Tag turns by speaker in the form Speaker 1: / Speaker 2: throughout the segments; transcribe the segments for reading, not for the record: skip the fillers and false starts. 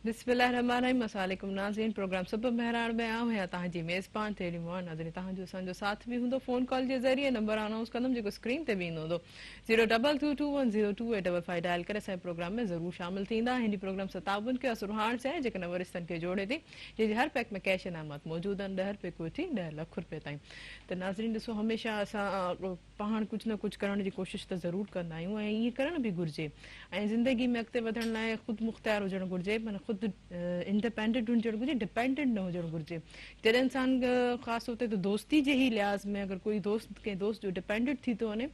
Speaker 1: बिस्मिल्लाहिर्रहमानिर्रहीम। अस्सलामुअलैकुम नाज़रीन, प्रोग्राम सुबह बहरान में आऊं है तव्हांजी मेज़बान तेरी मोहन। नाज़रीन तव्हांजो असांजो साथ भी हूंदो फ़ोन कॉल जे ज़रिए। नंबर अनाउंस कंदमि जेको स्क्रीन ते भी ईंदो हूंदो 02221022855 डायल करे असांजे प्रोग्राम में ज़रूरु शामिल थींदा। हिन प्रोग्राम सां ताबुन कयो सुरहान से जेके नवरिस्तनि खे जोड़े थी, जंहिंजे हर पैक में कैश इनामात मौजूद आहिनि 10 रुपए खां वठी 10 लाख रुपए ताईं। त नाज़रीन ॾिसो, हमेशह असां पाण कुझु न कुझु करण जी कोशिशि त ज़रूरु कंदा आहियूं ऐं ईअं करणु बि घुरिजे। ऐं ज़िंदगी में अॻिते वधण लाइ ख़ुदि मुख़्तियार हुजणु घुरिजे, माना ख़ुदि इंडिपेंडेंट हुजणु घुरिजे, डिपेंडेंट न हुजणु घुरिजे। जॾहिं इंसान ख़ासि तौर ते त दोस्ती जे ई लिहाज़ में अगरि कोई दोस्त कंहिं दोस्त जो डिपेंडेंट थी थो वञे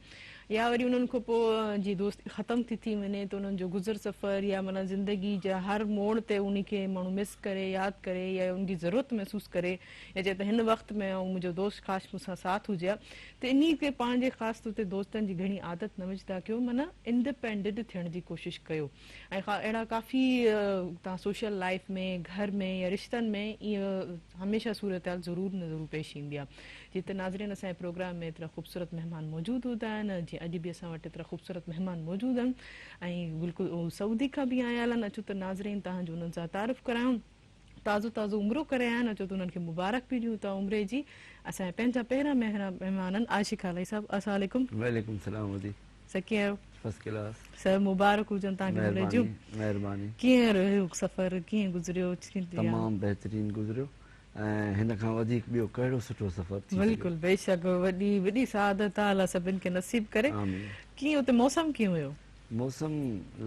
Speaker 1: या वरी उन्हनि खां पोइ जीअं दोस्ती ख़तमु थी वञे त उन्हनि जो गुज़र सफ़र या माना ज़िंदगी जा हर मोड़ ते उन खे माण्हू मिस करे, यादि करे या उनजी ज़रूरत महसूसु करे या चए त हिन वक़्त में मुंहिंजो दोस्त ख़ासि मूंसां साथ हुजे हा, त इन खे पाण जे ख़ासि तौर ते दोस्तनि जी घणी आदत न विझंदा कयो, माना इंडिपेंडेंट थियण जी कोशिशि कयो। ऐं अहिड़ा काफ़ी तव्हां सोशल लाइफ में, घर में या रिश्तनि में ईअं हमेशह सूरत हाल ज़रूरु न ज़रूरु पेश ईंदी आहे। जीअं त नाज़रीन असांजे प्रोग्राम में एतिरा ख़ूबसूरत महिमान मौजूदु हूंदा आहिनि, जीअं अॼु बि असां वटि एतिरा ख़ूबसूरत महिमान मौजूदु आहिनि ऐं बिल्कुलु सऊदी खां बि आया आहिनि। अचो त नाज़रीन तव्हांजो उन्हनि सां तारीफ़ करायूं। ताज़ो ताज़ो उमिरो करे आया आहिनि, अचो त उन्हनि खे मुबारक बि ॾियूं था उमिरे जी। असांजा पंहिंजा पहिरियां महिमान आहिनि आशिक़ अलाई साहिबु। अस्सलाम वालेकुम।
Speaker 2: वालेकुम सलाम वदी।
Speaker 1: सर कीअं आहियो?
Speaker 2: First class.
Speaker 1: सर मुबारक हुजनि तव्हांखे उमिरे जूं।
Speaker 2: महिरबानी।
Speaker 1: कीअं रहियो सफ़र, कीअं गुज़रियो?
Speaker 2: तमामु बहितरीनु गुज़रियो ऐं हिन खां वधीक ॿियो कहिड़ो सुठो सफ़र थी।
Speaker 1: बिल्कुलु बेशक, वॾी वॾी सआदत आहे, अलाह सभिनि खे नसीब करे। कीअं उते मौसम कीअं हुयो?
Speaker 2: मौसम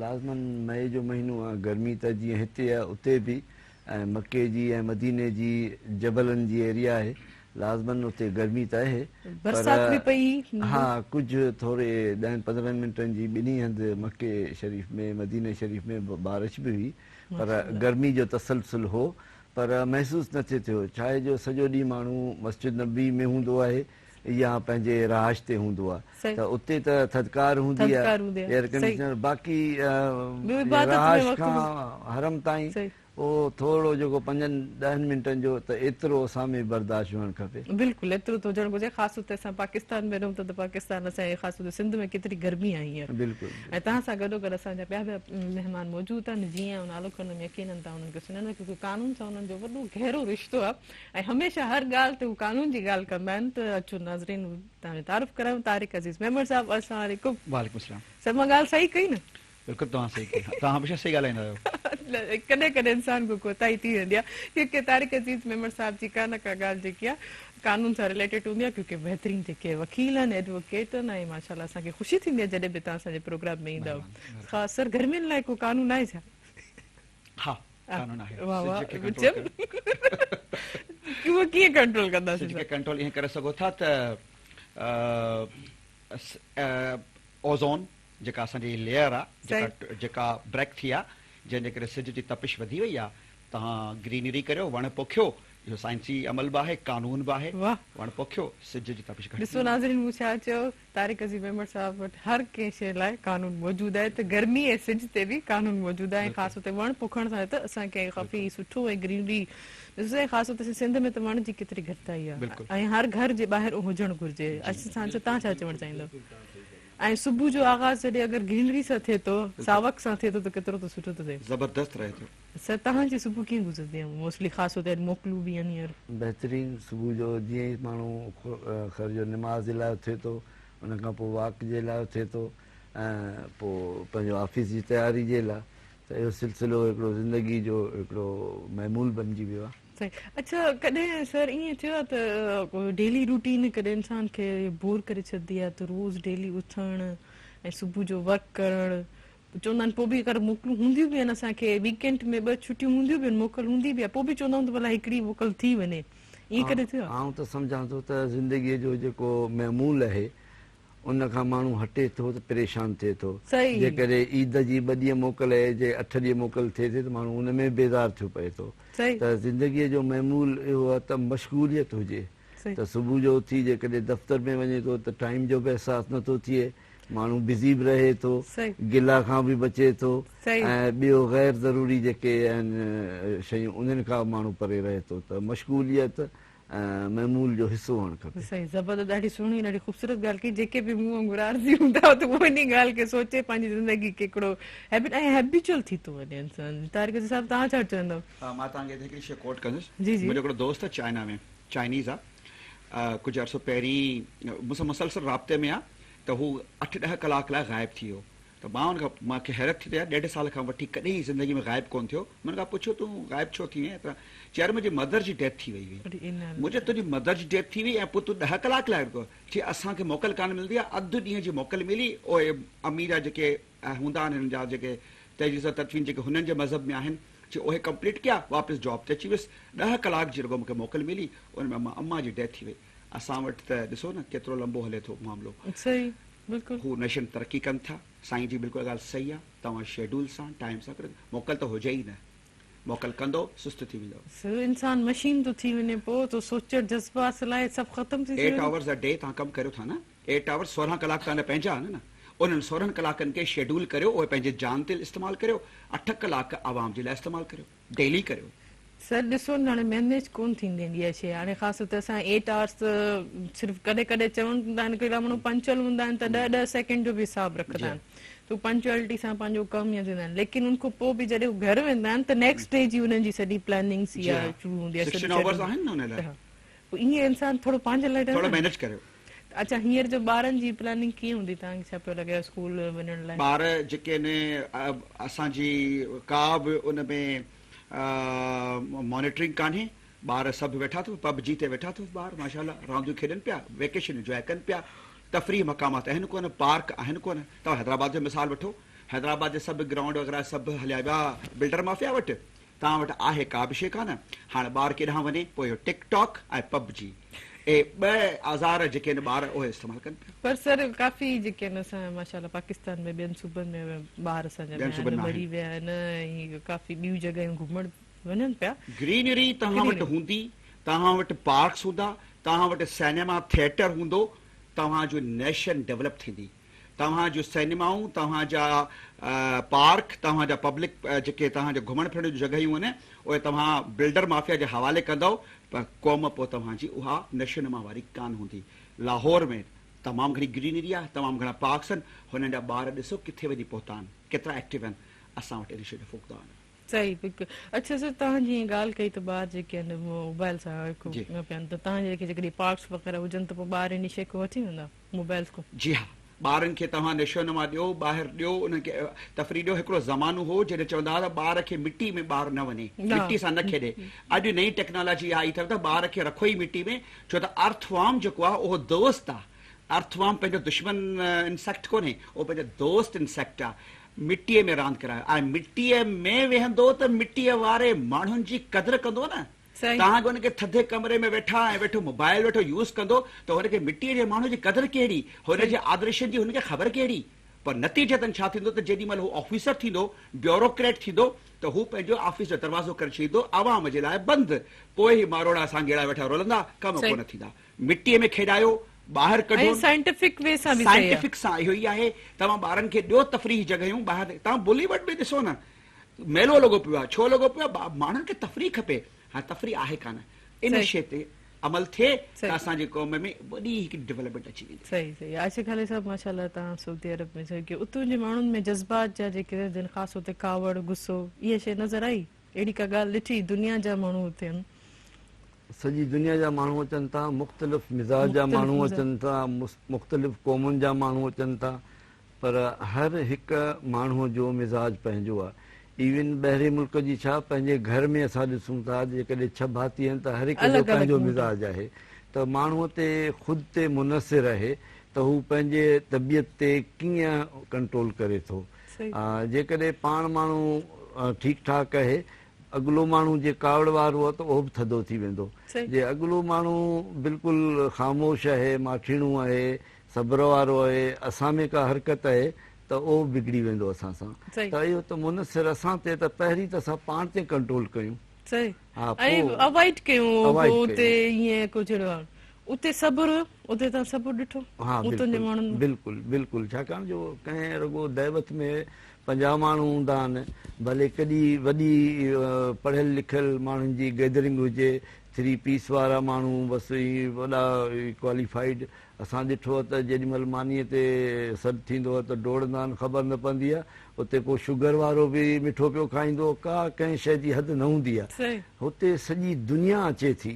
Speaker 2: लाज़मन मई जो महीनो आहे, गर्मी त जीअं हिते आहे उते बि, ऐं मके जी ऐं मदीने जी जबलनि जी एरिया आहे, लाज़मन उते गर्मी त आहे,
Speaker 1: बरसात बि पई।
Speaker 2: हा कुझु थोरे 10-15 मिंटनि जी ॿिन्ही हंधि मके शरीफ़ में मदीने शरीफ़ में बारिश बि हुई, पर गर्मी जो तसलसल हो, पर महसूसु न थिए थियो। छा आहे जो सॼो ॾींहुं माण्हू मस्जिद नबी में हूंदो आहे या पंहिंजे रहाश ते हूंदो आहे, त उते त थधिकार हूंदी आहे, एयर कंडीशनर, बाक़ी रहाश खां हरम ताईं उहो थोरो जेको 5-10 मिंटनि जो त एतिरो असां में बर्दाश्त हुअणु खपे।
Speaker 1: बिल्कुलु एतिरो त हुजणु घुरिजे। ख़ासि तौर ते असां पाकिस्तान में रहूं त पाकिस्तान असांजे ख़ासि तौर ते सिंध में केतिरी गर्मी आहे हींअर।
Speaker 2: बिल्कुलु।
Speaker 1: ऐं तव्हां सां गॾोगॾु असांजा ॿिया ॿिया महिमान मौजूदु आहिनि, जीअं नालो खणण में यकीननि तव्हां उन्हनि खे सुञाणो, क्योंकि कानून सां उन्हनि जो वॾो गहरो रिश्तो आहे ऐं हमेशह हर ॻाल्हि ते हू कानून जी ॻाल्हि कंदा आहिनि। त अचो नाज़रीन तव्हांजो तारीफ़ करायूं। तारिक अज़ीज़ मेमर साहिबु, अस्सलाम वालेकुम।
Speaker 3: वालेकुम सलाम।
Speaker 1: सर मां ॻाल्हि सही कई न?
Speaker 3: बिल्कुलु तव्हां सही कई, तव्हां हमेशह सही ॻाल्हाईंदा आहियो।
Speaker 1: कॾहिं कॾहिं इंसान को कोताही थी वेंदी आहे, क्योंकि तारिक अज़ीज़ मेमर साहिब जी का न का ॻाल्हि जेकी आहे कानून सां रिलेटेड हूंदी आहे, क्योंकि बहितरीन जेके वकील आहिनि, एडवोकेट आहिनि, ऐं माशाल्लाह असांखे ख़ुशी थींदी आहे जॾहिं बि तव्हां असांजे प्रोग्राम में ईंदा आहियो। ख़ासि सर गर्मियुनि लाइ को कानून आहे छा?
Speaker 3: हा कानून आहे।
Speaker 1: वाह वाह, उहो कीअं कंट्रोल कंदासीं?
Speaker 3: कंट्रोल ईअं करे सघो था त ओज़ोन जेका असांजी लेयर आहे, जेका ब्रेक थी आहे, जंहिंजे करे सिज जी तपिश वधी वई आहे, तव्हां ग्रीनरी करियो, वण पोखियो, इहो साइंसी अमल बि आहे, कानून बि आहे, वण पोखियो, सिज जी तपिश घटि।
Speaker 1: ॾिसो नाज़रीन, मूं छा चयो, तारिक अज़ीज़ मेमर साहिब वटि हर कंहिं शइ लाइ कानून मौजूदु आहे, त गर्मी ऐं सिज ते बि कानून मौजूदु आहे। ऐं ख़ासि तौर ते वण पोखण सां त असांखे काफ़ी सुठो ऐं ग्रीनरी ॾिसो, ख़ासि तौर ते सिंध में त वण जी केतिरी घटिताई आहे ऐं हर घर जे ॿाहिरि हुजणु घुरिजे। तव्हां छा चवणु चाहींदव? ऐं सुबुह जो आगाज़ जॾहिं अगरि ग्रीनरी सां थिए थो, सावक सां थिए थो, त केतिरो त सुठो थो थिए।
Speaker 3: ज़बरदस्त रहे थो।
Speaker 1: सर तव्हांजी सुबुह कीअं गुज़रंदी आहे मोस्टली, ख़ासि तौर ते मोकलूं बि आहिनि हींअर?
Speaker 2: बहितरीनु। सुबुह जो जीअं ई माण्हू ख़ैर जो निमाज़ जे लाइ उथे थो, उन खां पोइ वॉक जे लाइ उथे थो, ऐं पोइ पंहिंजो ऑफिस जी तयारी जे लाइ, त इहो सिलसिलो हिकिड़ो ज़िंदगी जो हिकिड़ो महमूल बणिजी वियो आहे।
Speaker 1: अच्छा, कॾहिं सर ईअं थियो आहे त डेली रूटीन कॾहिं इंसान खे बोर करे छॾंदी आहे, त रोज़ डेली उथणु ऐं सुबुह जो वर्क करणु, चवंदा आहिनि पोइ बि अगरि मोकलूं हूंदियूं बि आहिनि, असांखे वीकेंड में 2 छुटियूं हूंदियूं बि आहिनि, मोकल हूंदी बि आहे, पोइ बि चवंदा आहियूं त भला हिकिड़ी मोकल थी वञे, ईअं कॾहिं थियो आहे?
Speaker 2: आउं त सम्झां थो त ज़िंदगीअ जो जेको महमूल आहे उन खां माण्हू हटे थो त परेशान थिए थो। जेकॾहिं ईद जी 2 ॾींहं मोकल आहे, जे 8 ॾींहं मोकल थिए थी, त माण्हू उन में बेज़ार थियो पए थो। त ज़िंदगीअ जो महमूल इहो आहे त मशगूलियत हुजे, त सुबुह जो उथी जेकॾहिं दफ़्तर में वञे थो त टाइम जो बि अहसासु नथो थिए, माण्हू बिज़ी बि रहे थो, गिला खां बि बचे थो, ऐं ॿियो गैर ज़रूरी जेके आहिनि शयूं उन्हनि खां माण्हू परे रहे थो। त मशगूलियत महमूल जो हिसो हुअणु खपे।
Speaker 1: सही, ज़बरदस्त, ॾाढी सुहिणी, ॾाढी ख़ूबसूरत ॻाल्हि कई। जेके बि मूं वांगुरु आरज़ी हूंदा त उहो इन ॻाल्हि खे सोचे पंहिंजी ज़िंदगी खे हिकिड़ो हैबिट ऐं हैबिचुअल थी थो वञे इंसान। तारिक साहिबु, तव्हां छा चवंदव?
Speaker 3: मां तव्हांखे हिकिड़ी शइ कोट कंदुसि।
Speaker 1: जी जी।
Speaker 3: मुंहिंजो हिकिड़ो दोस्त आहे चाइना में, चाइनीज़ आहे, कुझु अर्सो पहिरीं मूंसां मुसलसल राब्ते में आहे, त हू 8-10 कलाक लाइ ग़ाइबु थी वियो। त मां हुनखां, मूंखे हैरत थी थिए, 1.5 साल खां वठी कॾहिं ज़िंदगी में ग़ाइबु कोन थियो। मां हुनखां पुछियो तूं ग़ाइबु छो थी वएं? त चयार मुंहिंजी मदर जी डेथ थी वई हुई। मुंहिंजे तुंहिंजी मदर जी डेथ थी वई ऐं पोइ तूं 10 कलाक लाइ चई असांखे मोकल कान मिलंदी आहे, अधु ॾींहं जी मोकल मिली। उहे अमीर जेके हूंदा आहिनि, हिन जा जेके तहजीज़ तदफ़ीन जेके हुननि जे मज़हब में आहिनि, चई उहे कंप्लीट कया, वापसि जॉब ते अची वियुसि। 10 कलाक जी रुॻो मूंखे मोकल मिली, उन में अम्मा जी डेथ थी वई। असां वटि त ॾिसो न केतिरो लंबो हले थो मामिलो।
Speaker 1: सही, बिल्कुलु।
Speaker 3: हू नेशन तरक़ी कनि था। साईं जी बिल्कुलु ॻाल्हि सही आहे। तव्हां शेड्यूल सां टाइम सां करे, मोकल त हुजे ई न, मोकल कंदो सुस्त थी वेंदो।
Speaker 1: इंसान मशीन थो थी वञे, पोइ तो सोचण जज़्बात सलाह सभु ख़तम थी
Speaker 3: 8 आवर्स अ डे तव्हां कमु करियो था न, 8 आवर्स 16 कलाक तव्हांजा पंहिंजा आहिनि न। उन्हनि 16 कलाकनि खे शेड्यूल करियो, उहे पंहिंजे जान ते इस्तेमालु करियो, 8 कलाक आवाम जे लाइ इस्तेमालु करियो, डेली करियो।
Speaker 1: सर ॾिसो न, हाणे मैनेज कोन थींदी इहा शइ। हाणे ख़ासि तौर ते असां 8 आवर्स सिर्फ़ु कॾहिं कॾहिं चवंदा आहिनि, कहिड़ा माण्हू पंचुअल हूंदा आहिनि त 10-10 सेकेंड जो बि हिसाबु रखंदा आहिनि, त पंचुअलिटी सां पंहिंजो कमु ईअं थींदा आहिनि। लेकिन उन खां पोइ बि जॾहिं हू घर वेंदा आहिनि त नेक्स्ट डे जी हुननि जी सॼी प्लानिंग शुरू हूंदी आहे।
Speaker 3: 16 आवर्स आहिनि न हुन लाइ,
Speaker 1: ईअं इंसान थोरो पंहिंजे लाइ
Speaker 3: थोरो मैनेज करियो।
Speaker 1: अच्छा, हींअर जो ॿारनि जी प्लानिंग कीअं हूंदी? तव्हांखे छा पियो लॻे स्कूल वञण लाइ?
Speaker 3: ॿार जेके आहिनि, असांजी का बि उन में मॉनिटरिंग कान्हे। ॿार सभु वेठा अथव, पबजी ते वेठा अथव ॿार, माशाल्लाह रांदियूं खेॾनि पिया, वेकेशन इंजॉय कनि पिया। तफ़रीह मक़ामात आहिनि कोन, पार्क आहिनि कोन। तव्हां हैदराबाद जो मिसाल वठो, हैदराबाद जे सभु ग्राउंड वग़ैरह सभु हलिया विया बिल्डर माफ़िया वटि। तव्हां वटि आहे का बि शइ कान। हाणे ॿार केॾांहुं वञे, पोइ इहो टिकटॉक ऐं पबजी, ए 2 औज़ार जेके आहिनि ॿार उहे इस्तेमालु कनि पिया।
Speaker 1: पर सर काफ़ी जेके आहिनि असां माशाल्लाह पाकिस्तान में ॿियनि सूबनि में ॿार असांजा बढ़ी विया आहिनि, काफ़ी ॿियूं जॻहियूं घुमण वञनि पिया।
Speaker 3: ग्रीनरी तव्हां वटि हूंदी, तव्हां वटि पार्क्स हूंदा, तव्हां वटि सिनेमा थिएटर हूंदो, तव्हांजो नेशन डेवलप थींदी। तव्हांजो सिनेमाऊं, तव्हांजा पार्क, तव्हांजा पब्लिक जेके तव्हांजा घुमण फिरण जूं जॻहियूं आहिनि, उहे तव्हां बिल्डर माफ़िया जे हवाले कंदव, पर क़ौम पोइ तव्हांजी उहा नशोनुमा वारी कान हूंदी। लाहौर में तमामु घणी ग्रीनरी आहे, तमामु घणा पार्क्स आहिनि, हुननि जा ॿार ॾिसो किथे वञी पहुता आहिनि, केतिरा एक्टिव आहिनि। असां वटि इन शइ जो फ़ुक़्दा आहिनि।
Speaker 1: सही, बिल्कुलु। अच्छा सर, तव्हां जीअं ॻाल्हि कई त ॿार जेके आहिनि मोबाइल सां न पिया आहिनि, त तव्हांजे जेकॾहिं पार्क्स वग़ैरह हुजनि त पोइ ॿार इन शइ खां वठी वेंदा मोबाइल्स खां? जी हा,
Speaker 3: ॿारनि खे तव्हां नशोनुमा ॾियो, ॿाहिरि ॾियो, उनखे तफ़री ॾियो। हिकिड़ो ज़मानो हो जॾहिं चवंदा हुआ त ॿार खे मिटी में ॿार न वञे, मिटी सां न खेॾे। अॼु नई टेक्नोलॉजी आई अथव त ॿार खे रखो ई मिटी में, छो त अर्थवार्म जेको आहे उहो दोस्त आहे। अर्थवार्म पंहिंजो दुश्मन इंसेक्ट कोन्हे, उहो पंहिंजो दोस्त इंसेक्ट आहे। मिटीअ में रांदि करायो, ऐं मिटीअ में वेहंदो त मिटीअ वारे माण्हुनि जी क़दुरु कंदो न। तव्हां हुनखे थधे कमरे में वेठा ऐं वेठो मोबाइल वेठो यूज़ कंदो त हुनखे मिटीअ जे माण्हू जी क़दुरु कहिड़ी, हुनजे आदर्शनि जी हुनखे ख़बर कहिड़ी। पर नतीजतन छा थींदो त जेॾी महिल हू ऑफिसर थींदो, ब्यूरोक्रेट थींदो, त हू पंहिंजो ऑफिस जो दरवाज़ो करे छॾींदो आवाम जे लाइ बंदि। पोइ ई मारोड़ा सांगेड़ा वेठा रोलंदा, कम कोन थींदा। मिटीअ में खेॾायो, ॿाहिरि कढो,
Speaker 1: साइंटिफिक वे सां
Speaker 3: इहो ई आहे। तव्हां ॿारनि खे ॾियो तफ़रीह जॻहियूं ॿाहिरि। तव्हां बॉलीवुड में ॾिसो न, मेलो लॻो पियो आहे, छो लॻो पियो आहे? माण्हुनि खे तफ़रीह खपे। हाणे तफ़रीह आहे कान, इन शइ ते अमल थिए त असांजे क़ौम में वॾी हिकिड़ी डेवलपमेंट अची वेंदी।
Speaker 1: सही सही। आशिक़ अली साहिबु, माशाल्लाह तव्हां सऊदी अरब में चयो की उतां जे माण्हुनि में जज़्बात जा जेके आहिनि, ख़ासि हुते कावड़, गुस्सो, इहा शइ नज़र आई? अहिड़ी का ॻाल्हि ॾिठी? दुनिया जा माण्हू हुते आहिनि,
Speaker 2: सॼी दुनिया जा माण्हू अचनि था, मुख़्तलिफ़ मिज़ाज जा माण्हू अचनि था, मुख़्तलिफ़ क़ौमुनि जा माण्हू अचनि था, पर हर हिकु माण्हूअ जो मिज़ाज पंहिंजो आहे। इवन ॿाहिरे मुल्क जी छा, पंहिंजे घर में असां ॾिसूं था, जेकॾहिं 6 भाती आहिनि त हर हिकु जो पंहिंजो मिज़ाज आहे। त माण्हूअ ते ख़ुदि ते मुनसिर आहे त हू पंहिंजे तबियत ते कीअं कंट्रोल करे थो। जेकॾहिं पाण माण्हू ठीकु ठाक आहे, अॻिलो माण्हू जे कावड़ वारो आहे त उहो बि थधो थी वेंदो। जे अॻिलो माण्हू बिल्कुलु ख़ामोश आहे, माठीणो आहे, सब्र वारो आहे, असां में का हरकत आहे त उहो बिगड़ी वेंदो असां सां। त इहो त मुनसिर असां ते, त पहिरीं त असां पाण ते कंट्रोल कयूं,
Speaker 1: अवॉइड कयूं। उते सब्र, उते तव्हां सब्र ॾिठो? हा
Speaker 2: बिल्कुलु बिल्कुलु। छाकाणि जो कंहिं रुॻो दैवत में 50 माण्हू हूंदा आहिनि, भले कॾहिं वॾी पढ़ियल लिखियल माण्हुनि जी गैदरिंग हुजे, 3 पीस वारा माण्हू बसि ई वॾा क्वालिफाइड। असां ॾिठो आहे त जेॾीमहिल मानीअ ते सॾु थींदो आहे त डोड़ंदा आहिनि, ख़बर न पवंदी आहे। उते पोइ शुगर वारो बि मिठो पियो खाईंदो, का कंहिं शइ जी हद न हूंदी आहे। हुते सॼी दुनिया अचे थी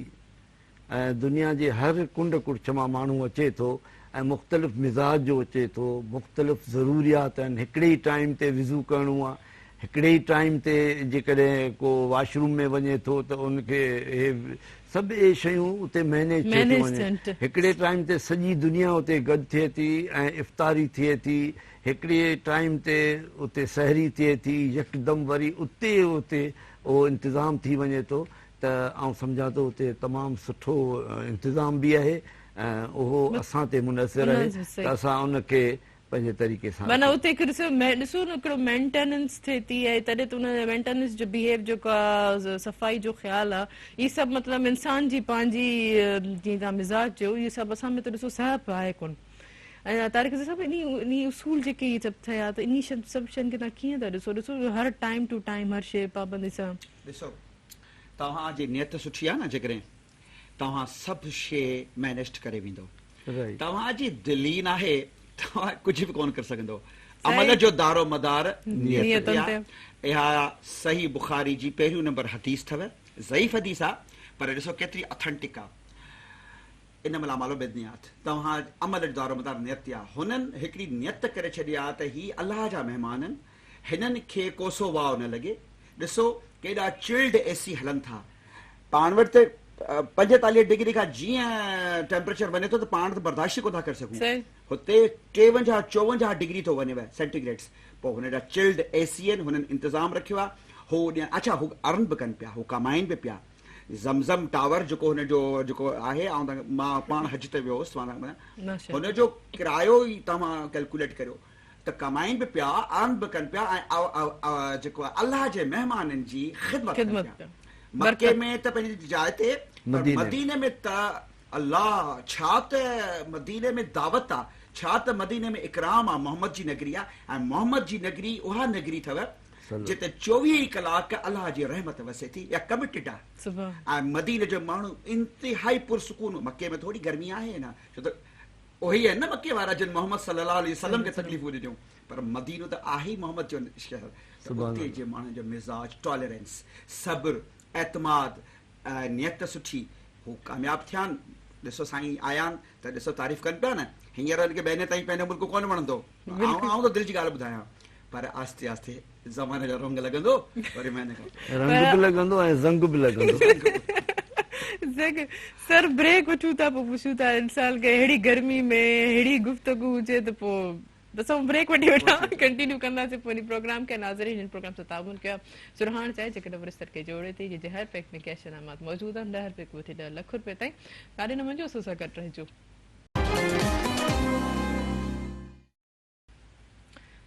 Speaker 2: ऐं दुनिया जे हर कुंड कुड़िछ मां माण्हू अचे थो ऐं मुख़्तलिफ़ मिज़ाज जो अचे थो, मुख़्तलिफ़ ज़रूरियात आहिनि। हिकिड़े ई टाइम ते विज़ू करिणो आहे, हिकिड़े ई टाइम ते जेकॾहिं को वॉशरूम में वञे थो त उनखे सभु इहे शयूं उते मैनेज थिए थी वञे। हिकिड़े टाइम ते सॼी दुनिया उते गॾु थिए थी ऐं इफ़्तारी थिए थी। हिकिड़े टाइम ते उते सहरी थिए थी, यकदमि वरी उते उहो इंतिज़ाम थी वञे थो। त आउं सम्झां थो उते तमामु सुठो इंतिज़ाम बि आहे ऐं उहो असां ते मुनसिर आहे त असां उनखे पंहिंजे तरीक़े सां
Speaker 1: माना उते ॾिसो न हिकिड़ो मेंटेनेंस थिए थी ऐं तॾहिं त उन मेंटेनेंस जो बिहेव जेको आहे, सफ़ाई जो ख़्यालु आहे, इहे सभु मतिलबु इंसान जी पंहिंजी जीअं तव्हां मिज़ाज जो इहे सभु असां में त ॾिसो साहिबु आहे कोन। ऐं तारीख़ सां सभु इन उसूल जेके इहे सभु थिया त इन सभु शयुनि खे तव्हां कीअं था ॾिसो हर टाइम टू टाइम हर शइ पाबंदी सां?
Speaker 3: ॾिसो, तव्हांजी नियत सुठी आहे न, जेकॾहिं तव्हां सभु शइ मैनेज करे वेंदो, तव्हांजी दिली न आहे तव्हां कुझु बि कोन करे सघंदो। अमल जो दारो मदार नियत आहे। इहा सही बुखारी जी पहिरियों नंबर हदीस अथव, ज़ईफ़ हदीस आहे पर ॾिसो केतिरी ऑथेंटिक आहे। इन महिल मालो बेदनियात तव्हां अमल जो दारो मदार नियत आहे। हुननि हिकिड़ी नियत करे छॾी आहे त ही अलाह जा महिमान आहिनि, हिननि खे कोसो वाव न लॻे। ॾिसो केॾा चिल्ड एसी हलनि था। पाण वटि त 45 डिग्री खां जीअं टेम्परेचर वञे थो त पाण त बर्दाश्त कोन था करे सघूं। हुते 53-54 डिग्री थो वञेव सेंटीग्रेड्स। पोइ हुनजा चिल्ड एसी आहिनि, हुननि इंतज़ाम रखियो आहे। हू अच्छा हू अर्न बि कनि पिया, हू कमाइनि बि पिया। ज़मज़म टावर जेको हुनजो जेको आहे, मां पाण हज ते वियो हुउसि, हुनजो किरायो ई तव्हां कैलकुलेट करियो त कमाइनि बि पिया, अर्न बि कनि पिया ऐं जेको आहे अलाह जे महिमाननि जी ख़िदमत कनि पिया। मके में त पंहिंजी जाइ ते, मदीने में त अलाह, छा त मदीने में दावत आहे, छा त मदीने में इकराम आहे। मोहम्मद जी नगरी आहे ऐं मोहम्मद जी नगरी उहा नगरी अथव जिते 24 कलाक अलाह जी रहमत वसे थी या कमिटेड आहे। ऐं मदीने जो माण्हू इंतिहाई पुरसुकून। मके में थोरी गर्मी आहे न, छो त उहे आहिनि न मके वारा जिन मोहम्मद सल्लल्लाहु अलैहि वसल्लम खे तकलीफ़ूं ॾिनियूं, पर मदीनो त आहे ई मोहम्मद जो शहर। उते जे माण्हुनि जो मिज़ाज, टॉलरेंस, सब्र, एतमाद, नियत सुठी, हू कामयाबु थिया आहिनि। ॾिसो साईं आया आहिनि त ॾिसो तारीफ़ कनि पिया न। हींअर हिनखे बहिने ताईं पंहिंजो मुल्क कोन वणंदो, आउं त दिलि जी ॻाल्हि ॿुधायां, पर आस्ते आस्ते ज़माने जो रंग लॻंदो, वरी महिने खां
Speaker 2: रंग बि लॻंदो ऐं ज़ंग बि लॻंदो।
Speaker 1: सर ब्रेक वठूं था, पोइ पुछूं था इंसान खे अहिड़ी गर्मी में अहिड़ी गुफ़्तगू हुजे त पोइ बस ब्रेक वठी वठां, कंटिन्यू कंदासीं पोइ प्रोग्राम खे। नाज़रीन हिन प्रोग्राम सां ताबून कयो सुरहाण चाहे जेके नवरिस्तर खे जोड़े थी, जंहिंजे हर पैक में कैश इनामात मौजूदु आहिनि, 10 रुपए खां वठी 10 लख रुपए ताईं। काॾे न वञो, असां सां गॾु रहिजो।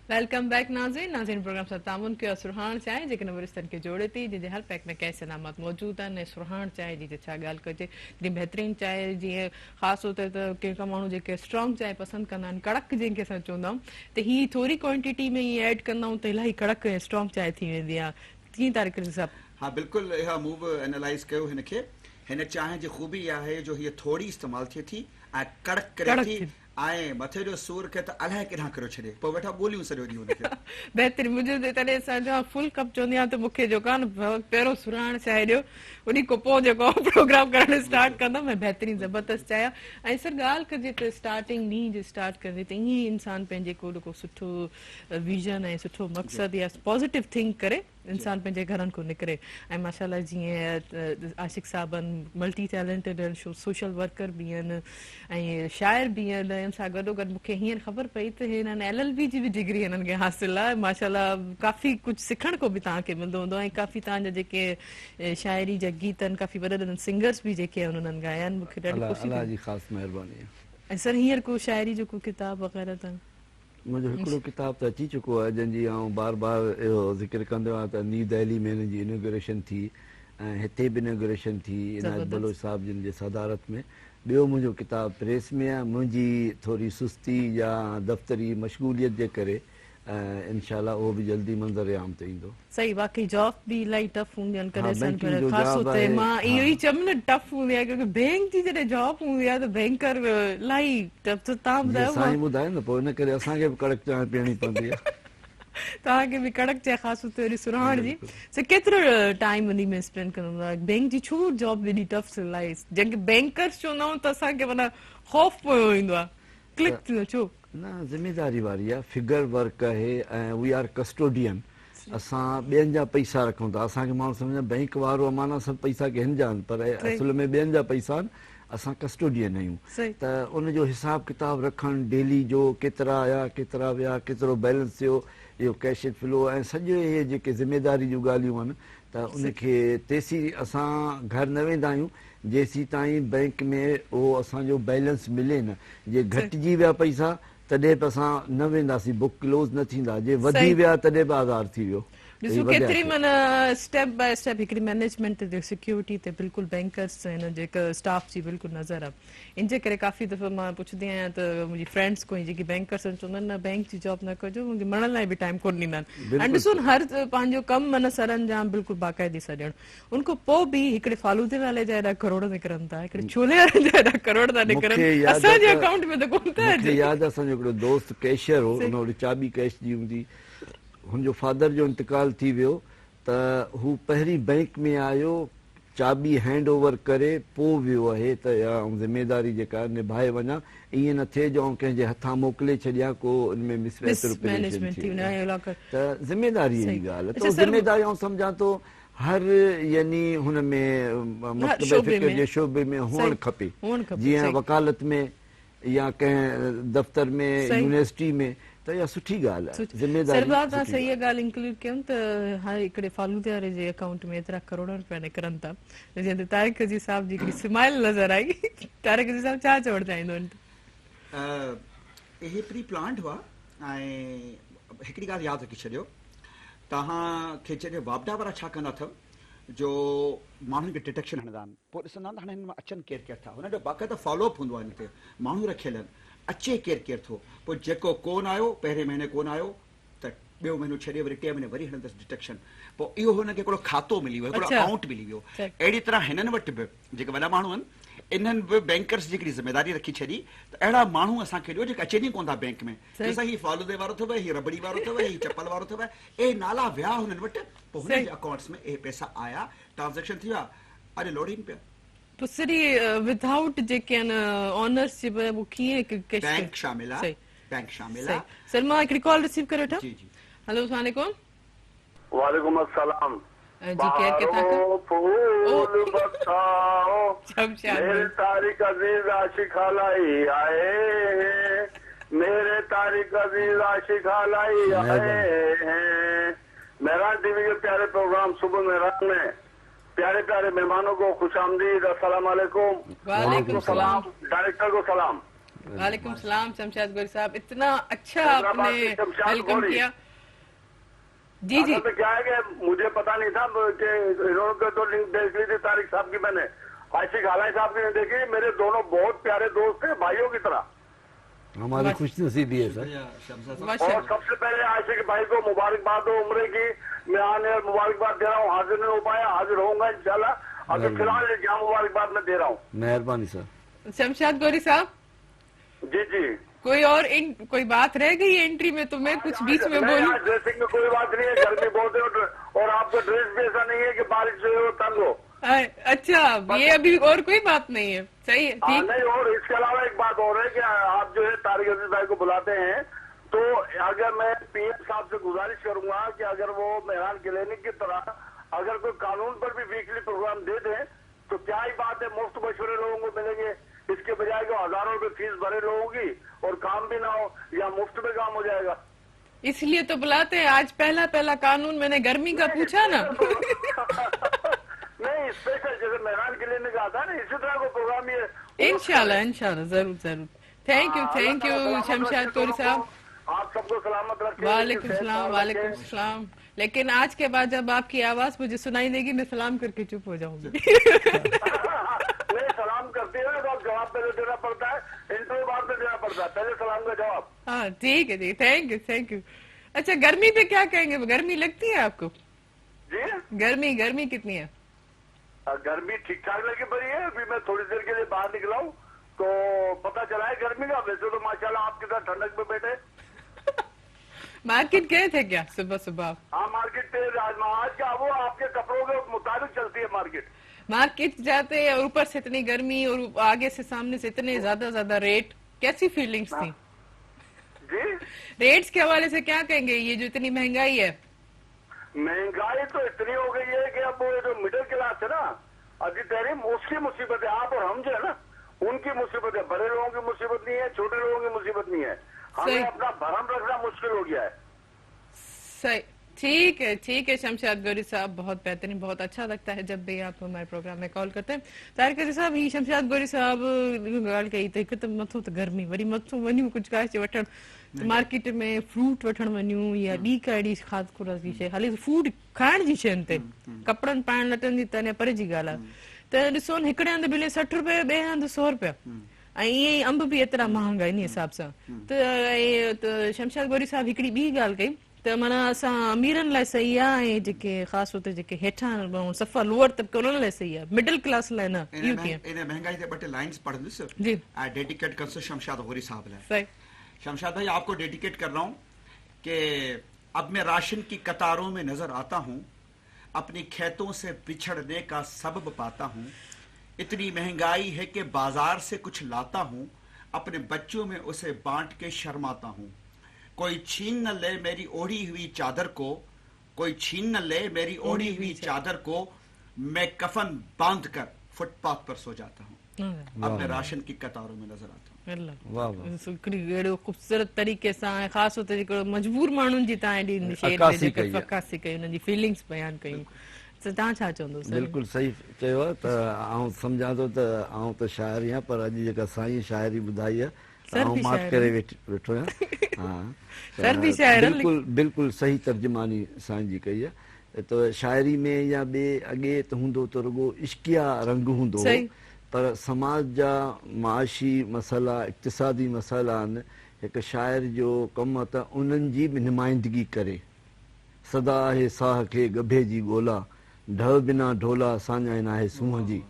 Speaker 1: वेलकम बैक नाज़रीन प्रोग्राम सां तामुन कयो सुरहाण चाहे जेके नवरिस्तनि खे जोड़े थी, जंहिंजे हर पैक में कैश इनामात मौजूदु आहिनि। सुरहाण चाहे जी छा ॻाल्हि कजे, हेॾी बहितरीनु चाहे, जीअं ख़ासि तौर ते त कंहिं माण्हू जेके स्ट्रॉन्ग चाहे पसंदि कंदा आहिनि, कड़क जंहिंखे असां चवंदा आहियूं, त हीअ थोरी क्वांटिटी में हीअ एड कंदा आहियूं त इलाही कड़क ऐं स्ट्रॉन्ग चाहे थी वेंदी आहे। कीअं तारीख़ सां?
Speaker 3: हा बिल्कुलु, इहा मूं बि एनालाइज़ कयो हिनखे। हिन चांहि जी ख़ूबी आहे जो हीअ थोरी इस्तेमालु थिए थी ऐं कड़क करे थी, ऐं मथे जो सूर खे त अलाए किथां करे छॾे, पोइ वेठा ॻोल्हियूं सॼो ॾींहुं हुनखे।
Speaker 1: बहितरीनु, मुंहिंजो तॾहिं असां फुल कप चवंदी आहियां त मूंखे जेको आहे न पहिरियों सुरहाण चाहे ॾियो, उन खां पोइ जेको प्रोग्राम करणु स्टार्ट कंदमि। ऐं बहितरीनु ज़बरदस्त चाहे। ऐं सर ॻाल्हि कजे त स्टार्टिंग ॾींहं जी स्टार्ट कंदे त ईअं ई इंसानु पंहिंजे को सुठो विज़न ऐं सुठो मक़सदु या पॉज़िटिव थिंक करे इंसानु पंहिंजे घरनि खां निकिरे। ऐं माशाल्लाह जीअं आशिक़ साहब आहिनि, मल्टी टैलेंटेड आहिनि, सोशल वर्कर बि आहिनि ऐं शाइर बि आहिनि। हिन सां गॾोगॾु मूंखे हींअर ख़बर पई त हिननि LLB जी बि डिग्री हिननि खे हासिलु आहे। माशाल्लाह काफ़ी कुझु सिखण को बि तव्हांखे मिलंदो हूंदो ऐं काफ़ी तव्हांजा जेके शाइरी जा गीत आहिनि, काफ़ी वॾा वॾा सिंगर्स बि जेके आहिनि उन्हनि ॻाया आहिनि। मूंखे ॾाढी ख़ुशी
Speaker 2: अल्लाह जी ख़ासि महिरबानी आहे।
Speaker 1: ऐं सर हींअर को शाइरी जो को किताब वग़ैरह तव्हां?
Speaker 2: मुंहिंजो हिकिड़ो किताबु त अची चुको आहे, जंहिंजी आउं बार बार इहो ज़िक्र कंदो आहियां त न्यू दिल्ली में हिन जी इनॉग्रेशन थी ऐं हिते बि इनॉग्रेशन थी इनायत बलोच साहिब जिन जे सदारत में। ॿियो मुंहिंजो किताबु प्रेस में आहे। मुंहिंजी थोरी सुस्ती या दफ़्तरी मशगूलियत जे करे ऐं इंशाल्लाह उहो बि जल्दी मंज़र आम ते ईंदो।
Speaker 1: सही वाकई जॉब भी इलाही टफ हूंदी आहिनि कॾहिं सन
Speaker 2: banking
Speaker 1: पर
Speaker 2: जो
Speaker 1: ख़ासि
Speaker 2: job
Speaker 1: हुते
Speaker 2: आहे,
Speaker 1: मां इहो ई
Speaker 2: हा।
Speaker 1: चयमि न टफ हूंदी आहे क्योंकि बैंक जी जॾहिं जॉब हूंदी आहे त बैंकर इलाही टफ त तव्हां
Speaker 2: जीअं
Speaker 1: ॿुधायो
Speaker 2: साईं ॿुधाए न पोइ इन करे असांखे बि कड़क चांहि पीअणी पवंदी आहे।
Speaker 1: तव्हांखे बि कड़क चांहि ख़ासि हुते वरी सुराइण जी त केतिरो टाइम उन में स्पेंड कंदो आहे बैंक जी छो जॉब एॾी टफ सिलाई जंहिंखे बैंकर्स चवंदा आहियूं त असांखे माना ख़ौफ़ पियो ईंदो आहे क्लिक थींदो छो
Speaker 2: न ज़िमेदारी वारी आहे, फिगर वर्क आहे ऐं वी आर कस्टोडियन। असां ॿियनि जा पैसा रखूं था, असांखे माण्हू सम्झनि बैंक वारो माना सभु पैसा के हिन जा आहिनि पर असुल में ॿियनि जा पैसा आहिनि, असां कस्टोडियन आहियूं।
Speaker 1: सही
Speaker 2: त उनजो हिसाब किताब रखणु डेली जो केतिरा आया केतिरा विया केतिरो बैलेंस थियो इहो कैश फ्लो ऐं सॼे इहे जेके ज़िमेदारी जूं ॻाल्हियूं आहिनि त उनखे तेसी असां घर न वेंदा आहियूं जेसीं ताईं बैंक में उहो असांजो बैलेंस मिले न। जे घटिजी विया पैसा तॾहिं बि असां न वेंदासीं, बुक क्लोज़ न थींदा, जे वधी विया तॾहिं बि आज़ार थी वियो।
Speaker 1: ॾिसो केतिरी माना स्टेप बाय स्टेप हिकिड़ी मैनेजमेंट ते सिक्योरिटी ते बिल्कुलु बैंकर्स हिन जेका स्टाफ जी बिल्कुलु नज़र आहे। इन जे करे काफ़ी दफ़ा मां पुछंदी आहियां त मुंहिंजी फ्रेंड्स कोई जेकी बैंकर्स आहिनि चवंदा आहिनि न बैंक जी जॉब न कजो, मुंहिंजे मरण लाइ बि टाइम कोन ॾींदा आहिनि। ऐं ॾिसो न हर पंहिंजो कमु माना सरनि जाम बिल्कुलु बाक़ाइदी सां ॾियणु, उनखां पोइ बि हिकिड़े फालूदे वाले जा एॾा करोड़ निकिरनि था, हिकिड़े छोले वारे जा एॾा करोड़ था निकिरनि, असांजे अकाउंट में त कोन था
Speaker 2: मूंखे यादि आहे असांजो हिकिड़ो दोस्त कैशियर हो, हुन वटि चाबी कैश जी हूंदी, हुनजो फादर जो इंतकाल थी वियो त हू पहिरीं बैंक में आयो, चाबी हैंड ओवर करे पोइ वियो आहे त ज़िमेदारी जेका निभाए वञा, ईअं न थिए जो कंहिंजे हथां मोकिले छॾियां को उनमें
Speaker 1: मैनेजमेंट थी वञे
Speaker 2: त ज़िमेदारी जी ॻाल्हि आहे। त ज़िमेदारी आउं सम्झां थो हर यानी हुन में मकतब फ़िक्र जे शोबे में हुअणु खपे, जीअं वकालत में या कंहिं दफ़्तर में यूनिवर्सिटी में त इहा सुठी ॻाल्हि आहे। ज़िमेदारी
Speaker 1: तव्हां सही ॻाल्हि इंक्लूड कयूं त हाणे हिकिड़े फालूदे वारे जे अकाउंट में एतिरा करोड़ रुपया निकिरनि था, जीअं त तारिक जी साहब जी हिकिड़ी स्माइल नज़र आई। तारिक जी साहब छा चवणु चाहींदो
Speaker 3: इहे प्री प्लांट हुआ ऐं हिकिड़ी ॻाल्हि यादि रखी छॾियो, तव्हांखे जॾहिं वापडा वारा छा कंदा अथव जो माण्हुनि खे डिटेक्शन हणंदा आहिनि, पोइ ॾिसंदा आहिनि हाणे हिन मां अचनि केरु केरु था, हुनजो बाक़ाइदा फॉलोअप हूंदो आहे हिन ते, माण्हू रखियल आहिनि, अचे केरु केरु थो, पोइ जेको कोन आयो पहिरें महीने कोन आयो त ॿियो महीनो छॾे वरी टे महीने वरी हणंदसि डिटेक्शन, पोइ इहो हुनखे हिकिड़ो खातो मिली वियो, हिकिड़ो अकाउंट मिली वियो। अहिड़ी तरह हिननि वटि बि जेके वॾा माण्हू आहिनि इन्हनि बि बैंकर्स जी हिकिड़ी ज़िमेदारी रखी छॾी त अहिड़ा माण्हू असांखे ॾियो जेके अचनि ई कोन था बैंक में, असां हीउ फालूदे वारो अथव, हीउ रबड़ी वारो अथव, हीउ चप्पल वारो अथव, ए नाला विया हुननि वटि, पोइ हुननि जे अकाउंट्स में ए पैसा आया, ट्रांज़ेक्शन थी विया, अॼु लोड़ीनि पिया।
Speaker 1: पुसरी विदाउट जेके आहिनि ऑनर्स जे वो कीअं
Speaker 3: बैंक शामिल आहे, बैंक शामिल आहे।
Speaker 1: सर मां हिकिड़ी कॉल रिसीव करे वठां।
Speaker 3: जी जी
Speaker 1: हेलो अस्सलाम वालेकुम।
Speaker 4: वालेकुम अस्सलाम।
Speaker 1: जी केर किथां
Speaker 4: फूल बरसाओ मेरे तारिक अजीज आशिक हलाई आए हैं, मेरे तारिक अजीज आशिक हलाई आए हैं। मेहरान टीवी के प्यारे प्रोग्राम सुबह मेहरान में प्यारे प्यारे मेहमानों को खुशामदीद, अस्सलाम वालेकुम।
Speaker 1: वालेकुम सलाम।
Speaker 4: डायरेक्टर को सलाम।
Speaker 1: वालेकुम सलाम शमशाद गोरी साहब, इतना अच्छा आपने वेलकम किया। जी जी
Speaker 4: तो क्या है कि मुझे पता नहीं था कि इन्होंने तो लिंक देख ली थी तारिक साहब की, मैंने आशिक हालाई साहब की नहीं देखी। मेरे दोनों बहुत प्यारे दोस्त थे, भाइयों की तरह।
Speaker 2: हमारी खुशनसीबी है सर।
Speaker 4: और सबसे पहले आशिक भाई को मुबारकबाद हो उम्रे की, मैं आने मुबारकबाद दे रहा हूँ, हाजिर नहीं हो पाया, हाजिर होऊंगा इंशाल्लाह। अभी फिलहाल यहाँ मुबारकबाद मैं दे रहा हूँ।
Speaker 2: मेहरबानी सर।
Speaker 1: शमशाद गोरी साहब
Speaker 4: जी जी,
Speaker 1: कोई बात रह गई एंट्री में तो मैं कुछ बीच में बोलूं?
Speaker 4: ड्रेसिंग में कोई बात नहीं है, गर्मी बहुत है और आपका ड्रेस भी ऐसा नहीं है कि बारिश से हो तंग हो।
Speaker 1: अच्छा, ये अभी और कोई बात नहीं है, सही है, ठीक
Speaker 4: नहीं। और इसके अलावा एक बात और है कि आप जो है तारिक अजीज भाई को बुलाते हैं तो अगर मैं पीएम साहब से गुजारिश करूंगा कि अगर वो मेहरान क्लिनिक की तरह अगर कोई कानून पर भी वीकली प्रोग्राम दे दें तो क्या ही बात है, मुफ्त मशवरे लोगों को मिलेंगे, इसके बजाय को हजारों रुपए फीस भरे लोगों की और काम भी ना हो या मुफ्त में काम हो जाएगा।
Speaker 1: इसलिए तो बुलाते हैं। आज पहला कानून मैंने गर्मी का पूछा ना।
Speaker 4: नहीं, स्पेशल जैसे मेहरान क्लिनिक आता है ना, इसी तरह को प्रोग्राम ये
Speaker 1: इंशाल्लाह जरूर। थैंक यू शमशाद गोरी साहब।
Speaker 4: आप सबको सलामत रखें।
Speaker 1: वालेकुम सलाम। लेकिन आज के बाद जब आपकी आवाज मुझे सुनाई देगी मैं सलाम करके चुप हो जाऊंगी।
Speaker 4: नहीं, सलाम करते हैं तो जवाब पहले देना पड़ता है, इंटरव्यू बाद में देना पड़ता है, पहले सलाम का जवाब।
Speaker 1: हाँ ठीक है जी, थैंक यू। अच्छा, गर्मी पे क्या कहेंगे? गर्मी लगती है आपको?
Speaker 4: जी
Speaker 1: गर्मी कितनी है?
Speaker 4: गर्मी ठीक ठाक लगी पड़ी है। अभी मैं थोड़ी देर के लिए बाहर निकला हूँ तो पता चला है गर्मी का। वैसे तो माशाल्लाह आप कितना ठंडक में बैठे।
Speaker 1: मार्केट गए थे क्या सुबह सुबह?
Speaker 4: हाँ मार्केट पे आज क्या वो आपके कपड़ों के मुताबिक चलती है मार्केट।
Speaker 1: मार्केट जाते हैं और ऊपर से इतनी गर्मी और आगे से सामने से इतने ज्यादा रेट, कैसी फीलिंग्स थी?
Speaker 4: जी
Speaker 1: रेट्स के हवाले से क्या कहेंगे? ये जो इतनी महंगाई है,
Speaker 4: महंगाई तो इतनी हो गई है कि अब वो जो मिडिल क्लास है ना अभी तहरीम उसकी मुसीबत है। आप और हम जो है ना उनकी मुसीबत है। बड़े लोगों की मुसीबत नहीं है, छोटे लोगों की मुसीबत नहीं है। हमें
Speaker 1: सही।
Speaker 4: अपना भरम रखना मुश्किल हो गया है।
Speaker 1: सही, ठीक है शमशाद गौरी साहब, बहुत बेहतरीन, बहुत अच्छा लगता है जब भी आप हमारे प्रोग्राम में कॉल करते हैं। तारिक गौरी साहब, ही शमशाद गौरी साहब ॻाल्हि कई त हिकु त मथो त गर्मी, वरी मथो वञूं कुझु काश वठण त मार्केट में फ्रूट वठण वञूं या ॿी का अहिड़ी ख़ासि खुराक जी शइ, हाली फूड खाइण जी शयुनि ते, कपिड़नि पाइण लटनि जी त अञा परे जी ॻाल्हि आहे। त ॾिसो न, हिकिड़े हंधि बिले 60 रुपए, ॿिए हंधि 100 रुपया, ऐं ईअं ई अंब बि एतिरा महांगा इन हिसाब सां। त शमशाद गौरी साहब हिकिड़ी ॿी ॻाल्हि कई त माना असां अमीरनि लाइ सही आहे ऐं जेके ख़ासि तौर ते जेके हेठां सफ़ा लोअर तबिके उन्हनि लाइ सही आहे, मिडिल क्लास लाइ न? इहो कीअं?
Speaker 3: इन महंगाई ते ॿ टे लाइन्स पढ़ंदुसि
Speaker 1: जी
Speaker 3: ऐं डेडिकेट कंदुसि शमशाद गौरी साहब लाइ।
Speaker 1: सही।
Speaker 3: शमशाद भाई, आपको डेडिकेट कर रहा हूँ कि अब मैं राशन की कतारों में नजर आता हूँ, अपनी खेतों से बिछड़ने का सबब पाता हूँ। इतनी महंगाई है कि बाजार से कुछ लाता हूँ, अपने बच्चों में उसे बांट के शर्माता हूँ। कोई छीन न ले मेरी ओढ़ी हुई चादर को, कोई छीन न ले मेरी ओढ़ी हुई चादर को, मैं कफन बांध कर फुटपाथ पर सो जाता हूँ। अब मैं राशन की कतारों में नजर आता हूँ।
Speaker 2: वाह वाह,
Speaker 1: हिकिड़ी अहिड़ो ख़ूबसूरत तरीक़े सां ऐं ख़ासि तौर ते जेको मजबूर माण्हुनि जी तव्हां एॾी शेर में जेका अक्कासी कई, उन्हनि जी फीलिंग्स बयानु कयूं, त तव्हां छा चवंदो?
Speaker 2: बिल्कुलु सही चयो आहे। त आउं सम्झां थो त आउं त शाइर आहियां, पर अॼु जेका साईं शाइरी ॿुधाई आहे आउं माफ़ करे वेठो आहियां। हा, बिल्कुलु सही तर्जुमानी साईं जी कई आहे। त शाइरी में या ॿिए अॻे त हूंदो त रुॻो इश्किया रंग हूंदो, पर समाज जा माशी मसइला, इक़्तिसादी मसइला आहिनि। हिकु शाइर जो कमु आहे त उन्हनि जी बि नुमाइंदगी करे। सदा आहे साह खे गभे जी ॻोल्हा, ढ बिना ढोला साञाई नाहे सूंहं जी,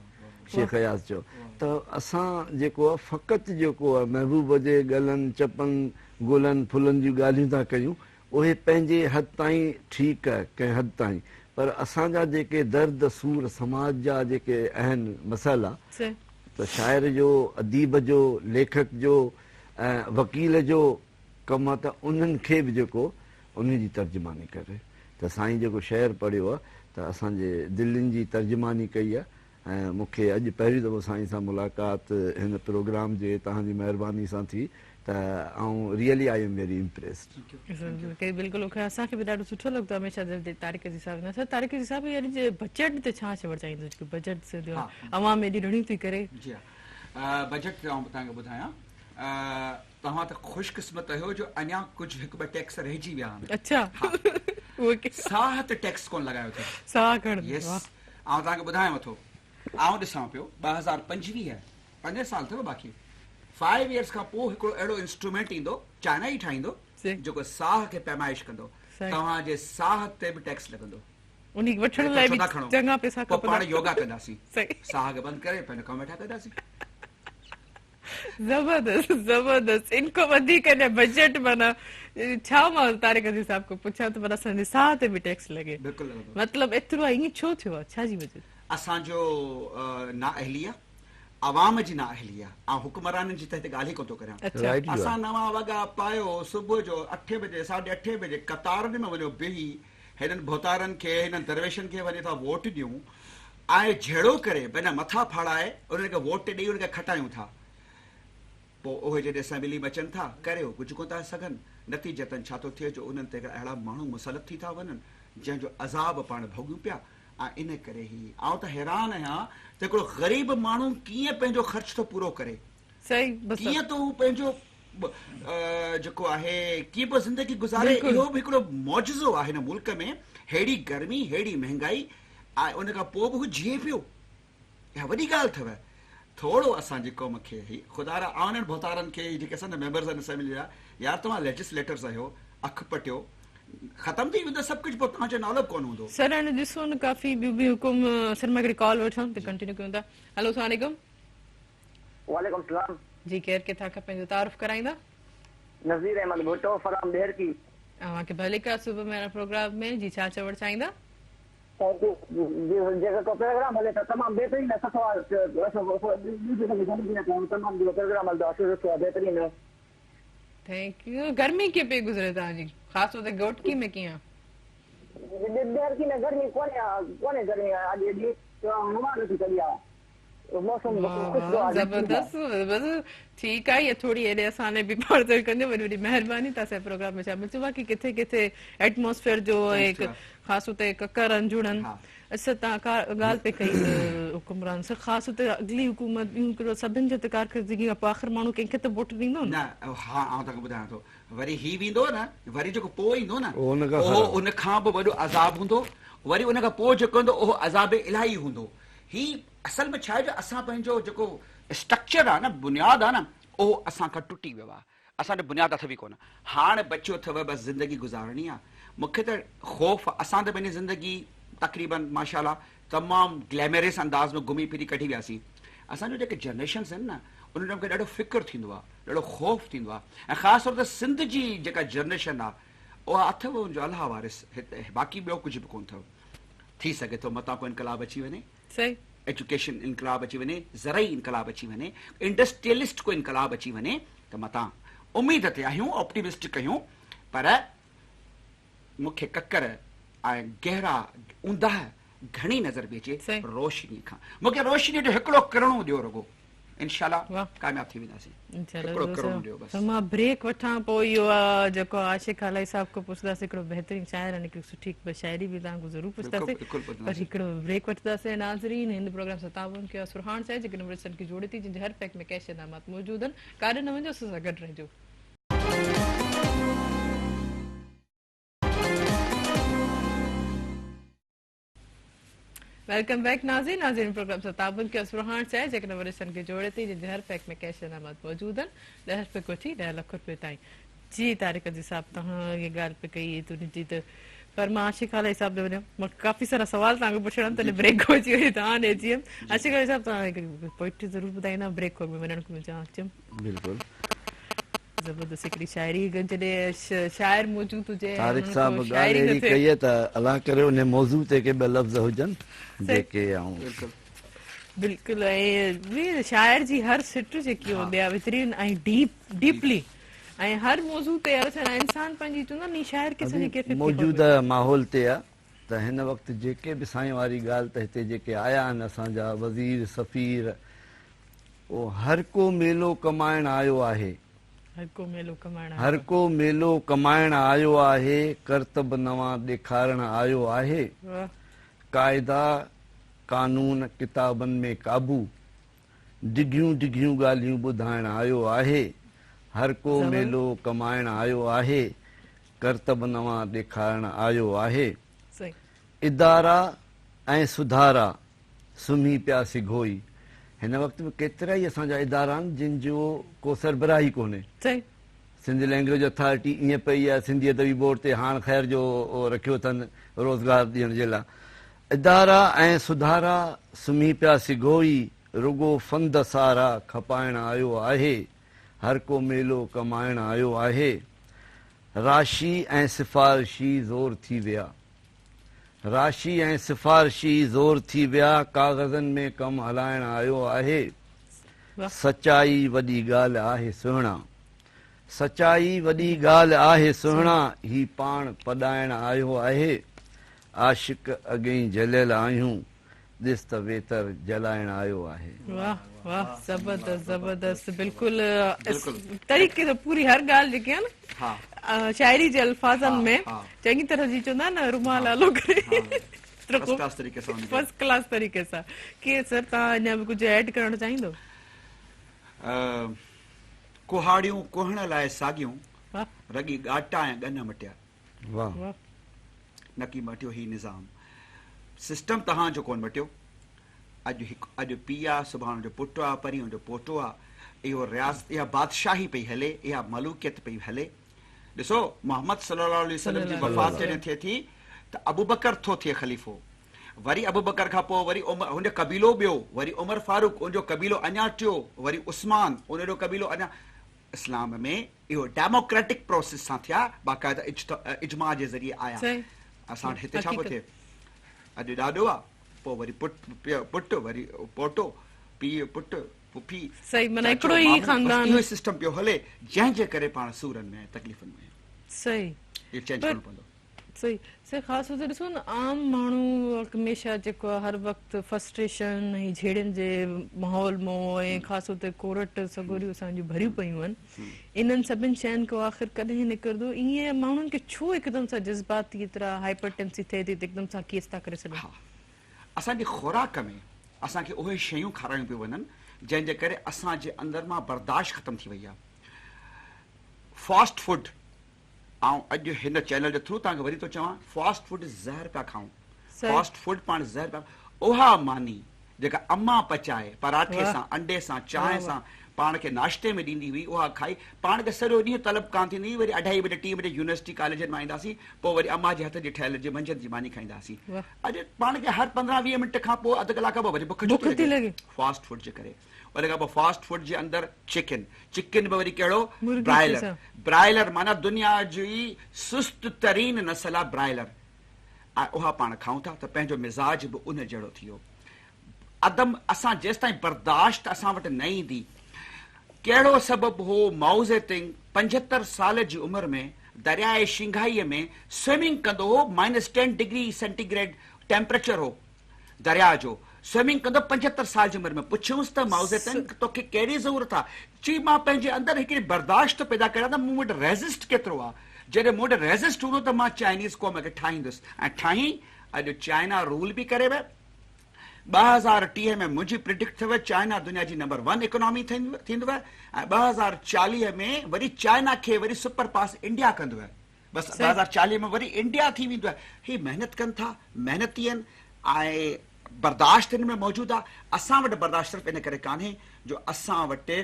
Speaker 2: शेख अयाज़ चयो। त असां जेको आहे फ़क़ति जेको आहे महबूब जे गलनि चपनि गुलनि फुलनि जूं ॻाल्हियूं था कयूं, उहे पंहिंजे हद ताईं ठीकु आहे, कंहिं हद ताईं, पर असांजा जेके दर्द सूर समाज जा जेके आहिनि मसइला, त शाइर जो, अदीब जो, लेखक जो ऐं वकील जो कमु आहे त उन्हनि खे बि जेको उन जी तर्जुमानी करे। त साईं जेको शेर पढ़ियो आहे त असांजे दिलनि जी तर्जुमानी कई आहे। ऐं मूंखे अॼु पहिरीं दफ़ो साईं सां मुलाक़ात हिन प्रोग्राम जे तव्हांजी महिरबानी सां थी, त आउं really I am very impressed.
Speaker 1: बिल्कुलु असांखे बि ॾाढो सुठो लॻंदो आहे हमेशह तारिक जी साहब सां। तारिक जी साहब यानी बजट ते छा चवणु चाहींदो? बजट से अवाम एॾी रड़ियूं थी करे।
Speaker 3: जी हा, बजट ते आउं तव्हांखे ॿुधायां, तव्हां त ख़ुशकिस्मत आहियो जो अञा कुझु हिकु ॿ टैक्स रहिजी विया आहिनि।
Speaker 1: अच्छा,
Speaker 3: साह ते टैक्स कोन लॻायो अथव।
Speaker 1: साह खण,
Speaker 3: यस, आउं तव्हांखे ॿुधायांव थो। आउं ॾिसां पियो 2025 5 साल अथव बाक़ी। 5 years खां पोइ हिकिड़ो अहिड़ो इंस्ट्रूमेंट ईंदो, चाइना ई ठाहींदो, जेको साह खे पैमाइश कंदो। तव्हांजे साह ते बि टैक्स लॻंदो।
Speaker 1: उन वठण लाइ बि चङा पैसा खपंदा।
Speaker 3: पाण योगा कंदासीं, साह खे बंदि करे पंहिंजो कमु वेठा कंदासीं।
Speaker 1: जबरदस्त जबरदस्त। इनको वधीक न बजट माना छा मां तारिक जी साहब को पुछां त पर असांजे साह ते बि टैक्स लॻे।
Speaker 3: बिल्कुलु,
Speaker 1: मतिलबु एतिरो ईअं छो थियो आहे? छा जी वजह?
Speaker 3: असांजो नाअहली आहे, अवाम जी नाअहली आहे। ऐं हुक्मराननि जी त हिते ॻाल्हि ई कोन थो करियां। असां नवां वॻा पायो, सुबुह जो 8 बजे 8:30 बजे कतारनि में वञो बीही, हिननि भोतारनि खे, हिननि दरवेशनि खे वञी था वोट ॾियूं, ऐं जहिड़ो करे पंहिंजा मथा फाड़ाए उन्हनि खे वोट ॾेई उनखे खटायूं था। पोइ उहे जॾहिं असेंबली में अचनि था, करियो कुझु कोन था सघनि। नतीजतन छा थो थिए जो उन्हनि ते अहिड़ा माण्हू मुसलत थी था वञनि जंहिंजो अज़ाब पाण भोॻियूं पिया। ऐं इन करे ई आउं त हैरान आहियां त हिकिड़ो ग़रीब माण्हू कीअं पंहिंजो ख़र्च थो पूरो करे, कीअं तो पंहिंजो जेको आहे कीअं पियो ज़िंदगी गुज़ारे। इहो बि हिकिड़ो मौजज़ो आहे हिन मुल्क में। हेड़ी गर्मी, हेड़ी महंगाई, ऐं उन खां पोइ बि हू जीए पियो। इहा वॾी ॻाल्हि अथव। थोरो असांजी क़ौम खे ख़ुदा आउननि भोतारनि खे जेके असांजा मेंबर्स आहिनि असेंबली जा, यार तव्हां लेजिस्लेटर्स आहियो, अखि पटियो, ख़तम थी वेंदो सभु कुझु, पोइ तव्हांजो नालो कोन हूंदो।
Speaker 1: सर हाणे ॾिसो न काफ़ी ॿियूं बि हुकुम सर मां हिकिड़ी कॉल वठां त कंटिन्यू कयूं था। हेलो अस्सलाम वालेकुम।
Speaker 5: वालेकुम सलाम।
Speaker 1: जी केरु किथां खां पंहिंजो तारुफ़ कराईंदा?
Speaker 5: नज़ीर अहमद भुट्टो फराम देर की।
Speaker 1: तव्हांखे भले का सुबुह में प्रोग्राम में जी छा चवणु चाहींदा?
Speaker 5: जेका को प्रोग्राम हले त तमामु बहितरीन सुठो आहे, तमामु प्रोग्राम हलंदो आहे, सुठो आहे, बहितरीन आहे।
Speaker 1: Thank U. गर्मी कीअं पई गुज़रे तव्हांजी, ख़ासि तौर ते घोटकी में कीअं?
Speaker 5: देर की में गर्मी कोन्हे गर्मी अॼु एॾी हवा नथी चली आहे, मौसम
Speaker 1: ज़बरदस्त। बस ठीकु आहे, इहा थोरी हेॾे असां बि पाण ते कंदो, वॾी वॾी महिरबानी तव्हां असांजे प्रोग्राम में शामिल थियो। बाक़ी किथे किथे एटमोसफेयर जो हिकु ख़ासि हुते ककर अंजुड़नि असां तव्हां ॻाल्हि पे कई हुकुमरान सर, ख़ासि हुते अॻिली हुकूमत ॿियूं सभिनि जे कारकर्दगी खां पोइ आख़िर माण्हू कंहिंखे त वोट ॾींदो न।
Speaker 3: हा आउं तव्हांखे ॿुधायां थो, वरी ही वेंदो न, वरी जेको पोइ ईंदो न उहो उन खां बि वॾो अज़ाब हूंदो, वरी उन खां पोइ जेको हूंदो उहो अज़ाब इलाही हूंदो। ही असल में छा आहे जो असां पंहिंजो जेको स्ट्रक्चर आहे न, बुनियादु आहे न, उहो असां खां टुटी वियो आहे, असांजो बुनियादु अथव ई कोन। हाणे बचियो अथव बसि ज़िंदगी गुज़ारणी आहे। मूंखे त ख़ौफ़, असां त पंहिंजी ज़िंदगी तक़रीबन माशाल्लाह तमामु ग्लैमरस अंदाज़ में घुमी फिरी कढी वियासीं। असांजो जेके जनरेशन्स आहिनि न, उन्हनि मूंखे ॾाढो फ़िक्रु थींदो आहे, ॾाढो ख़ौफ़ थींदो आहे। ऐं ख़ासि तौर ते सिंध जी जेका जनरेशन आहे उहा अथव उनजो अलाह वारिस, हिते बाक़ी ॿियो कुझु बि कोन अथव। थी सघे थो मतां को इनकलाब अची वञे,
Speaker 1: सही
Speaker 3: एजुकेशन इनकलाब अची वञे, ज़रई इनकलाब अची वञे, इंडस्ट्रियलिस्ट को इनकलाब अची वञे, त मतां उमेद ते आहियूं, ऑप्टिमिस्टिक आहियूं। पर मूंखे ककर ऐं गहरा ऊंदा घणी नज़र बि अचे रोशनी खां। मूंखे रोशनी जो हिकिड़ो किरणो ॾियो रुगो, इंशाल्लाह कामयाब थी वेंदासीं। हिकिड़ो किरणो ॾियो बसि।
Speaker 1: मां ब्रेक वठां, पोइ इहो जेको आशिक़ अलाई साहब को पुछंदासीं, हिकिड़ो बहितरीन शाइर आहे, हिकिड़ी सुठी शाइरी बि तव्हांखो ज़रूरु पुछंदासीं, पर हिकिड़ो ब्रेक वठंदासीं। नाज़रीन हिन प्रोग्राम सां ताबून कयो सुरहान साहिब, जेके नम्रतनि खे जोड़े थी, जंहिंजे हर पैक में कैश इनामात मौजूद आहिनि। काॾे न वञो, असां सां गॾु रहिजो। वेलकम बैक नाज़रीन। नाज़रीन प्रोग्राम सां ताबून कयो सुरहान साहिब, जेके नम्रतनि खे जोड़े थी, जंहिंजे हर पैक में कैश इनामात मौजूद आहिनि, 10 रुपए को वठी 10 लख रुपए ताईं। जी तारिक जी साहब, तव्हां इहा ॻाल्हि पे कई तुंहिंजी त, पर मां आशिक़ अलाई साहब ॾे वञा, मां काफ़ी सारा सवाल तव्हांखे पुछणा, तॾहिं ब्रेक को अची वई, तव्हां ॾे अची वियमि। आशिक़ अलाई साहब, तव्हां हिकिड़ी पोइट्री ज़रूरु ॿुधाईंदा, ब्रेक को में वञण खां अचमि।
Speaker 2: बिल्कुलु
Speaker 1: ज़बरदस्त हिकिड़ी शाइरी, जॾहिं शाइर मौजूद हुजे,
Speaker 2: तारिक साहब ॻाल्हि अहिड़ी कई आहे त अलाह करे उन मौज़ू ते के ॿ लफ़्ज़ हुजनि जेके
Speaker 1: बिल्कुलु। ऐं शाइर जी हर सिट जेकी हूंदी आहे बहितरीन ऐं डीपली, ऐं हर मौज़ू ते इंसान पंहिंजी चवंदा नी शाइर खे
Speaker 2: मौजूदा माहौल ते आहे त हिन वक़्तु जेके बि साईं वारी ॻाल्हि त हिते जेके आया आहिनि असांजा वज़ीर सफ़ीर, उहो हर को मेलो कमाइण आयो आहे, हर को मेलो कमाइण आयो आहे, करतब नवां ॾेखारण आयो आहे, क़ाइदा कानून किताबनि में काबू, डिघियूं डिघियूं ॻाल्हियूं ॿुधाइण आयो आहे, हर को मेलो कमाइण आयो आहे, करतब नवां ॾेखारण आयो आहे। इदारा ऐं सुधारा सुम्ही पिया सिघोई। हिन वक़्त में केतिरा ई असांजा इदारा आहिनि जिन जो को सरबराही कोन्हे। सिंधी लैंग्वेज अथॉरिटी ईअं पई आहे, सिंधी अदबी बोर्ड ते हाणे ख़ैर जो रखियो अथनि रोज़गार ॾियण जे लाइ। इदारा ऐं सुधारा सुम्ही पिया सिघोई, रुगो फंद सारा खपाइण आयो आहे, हर को मेलो कमाइण आयो आहे, राशी ऐं सिफ़ारिशी ज़ोर थी विया, राशी ऐं सिफ़ारिशी ज़ोर थी विया, काग़ज़नि में कमु हलाइण आयो आहे, सचाई वॾी ॻाल्हि आहे सुहिणा, सचाई वॾी ॻाल्हि आहे सुहिणा, ही पाण पढ़ाइण आयो आहे, आशिक़ अॻेई जलियल आहियूं, ॾिस त वेतर जलाइण आयो आहे।
Speaker 1: वाह वाह, ज़बरदस्त ज़बरदस्त, बिल्कुलु तरीक़े सां पूरी हर ॻाल्हि जेकी आहे न शाइरी जे अल्फाज़नि में चङी तरह जी चवंदा न रुमाल आलो करे फर्स्ट क्लास तरीक़े सां। कीअं सर तव्हां अञा बि कुझु ऐड करणु चाहींदो?
Speaker 3: कुहाड़ियूं कुहण लाइ साॻियूं, रॻी ॻाटा ऐं ॻन मटिया,
Speaker 2: वाह
Speaker 3: नकी मटियो ही निज़ाम, सिस्टम तव्हांजो कोन मटियो। अॼु पीउ आहे, सुभाणे जो पुटु आहे, परीहं जो पोटो आहे। इहो रियासत, इहा बादशाही पई हले, इहा मलूकियत पई हले, ॾिसो मोहम्मद सल्लल्लाहु अलैहि वसल्लम जी वफ़ात जॾहिं थिए थी त अबू बकर थो थिए ख़लीफ़ो, वरी अबू बकर खां पोइ वरी हुनजो कबीलो ॿियो, वरी उमर फारूक, उनजो कबीलो अञा टियों, वरी उस्मान, उनजो कबीलो अञा। इस्लाम में इहो डेमोक्रेटिक प्रोसेस सां थिया, बाक़ाइदा इजमा जे ज़रिए आया। असां वटि हिते छा पियो थिए, अॼु ॾाॾो आहे, पोइ वरी पुटु, वरी पोटो, पीउ पुटु, पुफी,
Speaker 1: हिकिड़ो ई खानदान,
Speaker 3: इहो सिस्टम पियो हले, जंहिंजे करे पाण सूरनि में तकलीफ़ुनि में
Speaker 1: सही
Speaker 3: इहो चेंज करणो पवंदो।
Speaker 1: सही सही ख़ासि तौर ते ॾिसो न, आम माण्हू हमेशह जेको आहे हर वक़्तु फ्रस्ट्रेशन ऐं झेड़ियुनि जे माहौल मां ऐं ख़ासि तौर ते कोरट सगोरियूं असांजूं भरियूं पियूं आहिनि, इन्हनि सभिनि शयुनि खां आख़िर कॾहिं निकिरंदो, ईअं माण्हुनि खे छो हिकदमि सां जज़्बाती एतिरा हाइपरटेंसी थिए थी त हिकदमि सां केस था करे सघनि?
Speaker 3: असांजी खुराक में असांखे उहे शयूं खारायूं पियूं वञनि जंहिंजे करे असांजे अंदरि मां बर्दाश्त ख़तमु थी वई आहे। फास्ट फूड, ऐं अॼु हिन चैनल जे थ्रू तव्हांखे वरी थो चवां, फास्ट फूड ज़हर पिया खाऊं, फास्ट फूड पाण ज़हर पिया। उहा मानी जेका अम्मा पचाए पराठे सां, अंडे सां, चांहि सां पाण खे नाश्ते में ॾींदी हुई, उहा खाई पाण खे सॼो ॾींहुं तलब कान थींदी हुई। वरी 2:30 बजे 3 बजे यूनिवर्सिटी कॉलेजनि मां ईंदासीं, पोइ वरी अम्मा जे हथ जी ठहियल जी मंझंदि जी मानी खाईंदासीं। अॼु पाण खे हर 15-20 मिंट खां पोइ अधु कलाक पोइ वरी बुख थी लॻे फास्ट फूड जे करे। वरी खां पोइ फास्ट फूड जे अंदरि चिकन बि वरी कहिड़ो, ब्रायलर माना दुनिया जी सुस्त तरीन नस्ल आहे ब्रायलर, ऐं उहा पाण खाऊं था त पंहिंजो मिज़ाज बि उन जहिड़ो थी वियो। अदम असां जेसि ताईं बर्दाश्त असां वटि न ईंदी, कहिड़ो सबबु हो माओ ज़ेतुंग 75 साल जी उमिरि में दरियाए शिंघाईअ में स्विमिंग कंदो हो, -10 डिग्री सेंटीग्रेड टेम्परेचर हो दरिया जो, स्विमिंग कंदो 75 साल जी उमिरि में। पुछियोसि त माओ ज़ेतुंग तोखे कहिड़ी ज़रूरत आहे? चई मां पंहिंजे अंदरि हिकिड़ी बर्दाश्त पैदा करियां त मूं वटि रेज़िस्ट केतिरो आहे। जॾहिं मूं वटि रेज़िस्ट हूंदो त मां चाइनीज़ क़ौम खे ठाहींदुसि, ऐं ठाही। अॼु चाइना रूल बि करे वियो। 2030 में मुंहिंजी प्रिडिक्ट थियव चाइना दुनिया जी नंबर 1 इकोनॉमी थींदव, ऐं 2040 में वरी चाइना खे वरी सुपर पास इंडिया कंदव। बसि 2040 में वरी इंडिया थी वेंदो। ही महिनत कनि था, महिनती आहिनि, ऐं बर्दाश्त हिन में मौजूदु आहे। असां वटि बर्दाश्त सिर्फ़ु इन करे कान्हे जो असां वटि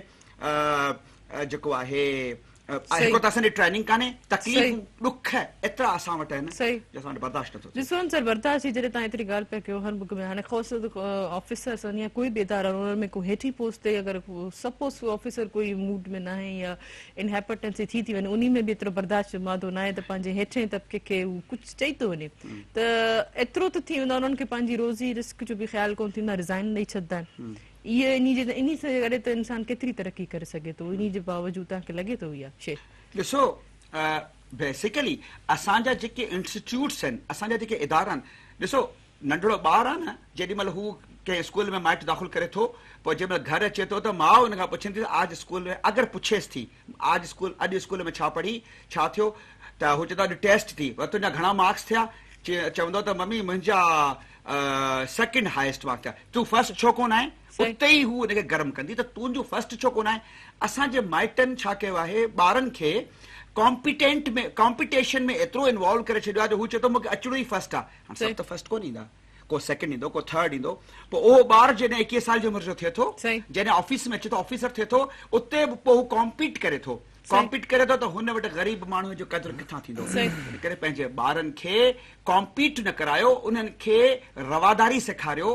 Speaker 3: जेको आहे हिकु त असांजी ट्रेनिंग कान्हे, तकलीफ़ ॾुख एतिरा असां वटि आहिनि जो असां वटि बर्दाश्त नथो थिए।
Speaker 1: ॾिसो न सर, बर्दाश्त जी जॾहिं तव्हां एतिरी ॻाल्हि पिया कयो हर बुक में, हाणे ख़ासि ऑफिसर्स या कोई बि इदारा उन्हनि में कोई हेठी पोस्ट ते अगरि सपोज़ ऑफिसर कोई मूड में न आहे या इन हाइपरटेंसी थी वञे, उन में बि एतिरो बर्दाश्त जो मादो न आहे त पंहिंजे हेठे तबिके खे कुझु चई थो वञे त एतिरो त थी वेंदो आहे, उन्हनि खे पंहिंजी रोज़ी रिस्क जो बि ख़्यालु कोन थींदो आहे, रिज़ाइन ॾेई छॾंदा आहिनि। इहे इन सां गॾु त इंसान केतिरी तरक़ी करे सघे थो, इन जे बावजूदि तव्हांखे लॻे थो इहा शइ?
Speaker 3: ॾिसो, बेसिकली असांजा जेके इंस्टीट्यूट्स आहिनि, असांजा जेके इदारा आहिनि, ॾिसो नंढड़ो ॿारु आहे न, जेॾीमहिल हू कंहिं स्कूल में माइट दाख़िल करे थो, पोइ जंहिंमहिल घर अचे थो त माउ हुन खां पुछंदी आज स्कूल में, अगरि पुछेसि थी अॼु स्कूल में छा पढ़ी, छा थियो, त हू चवंदो अॼु टेस्ट थी, तुंहिंजा घणा मार्क्स थिया, चवंदो त मम्मी मुंहिंजा 2nd हाईएस्ट मार्क्स थिया, तूं फर्स्ट छो कोन आहे? उते ई हू हुनखे गरम कंदी त तुंहिंजो फर्स्ट छो कोन आहे। असांजे माइटनि छा कयो आहे, ॿारनि खे कॉम्पिटिशन में एतिरो इन्वॉल्व करे छॾियो आहे जो हू चए थो मूंखे अचिणो ई फर्स्ट आहे। हाणे सभु त फर्स्ट कोन ईंदा, को 2nd ईंदो, को 3rd ईंदो। पोइ उहो ॿारु जॾहिं 21 साल जी उमिरि जो थिए थो, जॾहिं ऑफिस में अचे थो, ऑफिसर थिए थो, उते बि पोइ हू कॉम्पीट करे थो त हुन वटि ग़रीब माण्हू जो क़दुरु किथां थींदो। इन करे पंहिंजे ॿारनि खे कॉम्पीट न करायो, उन्हनि खे रवादारी सेखारियो,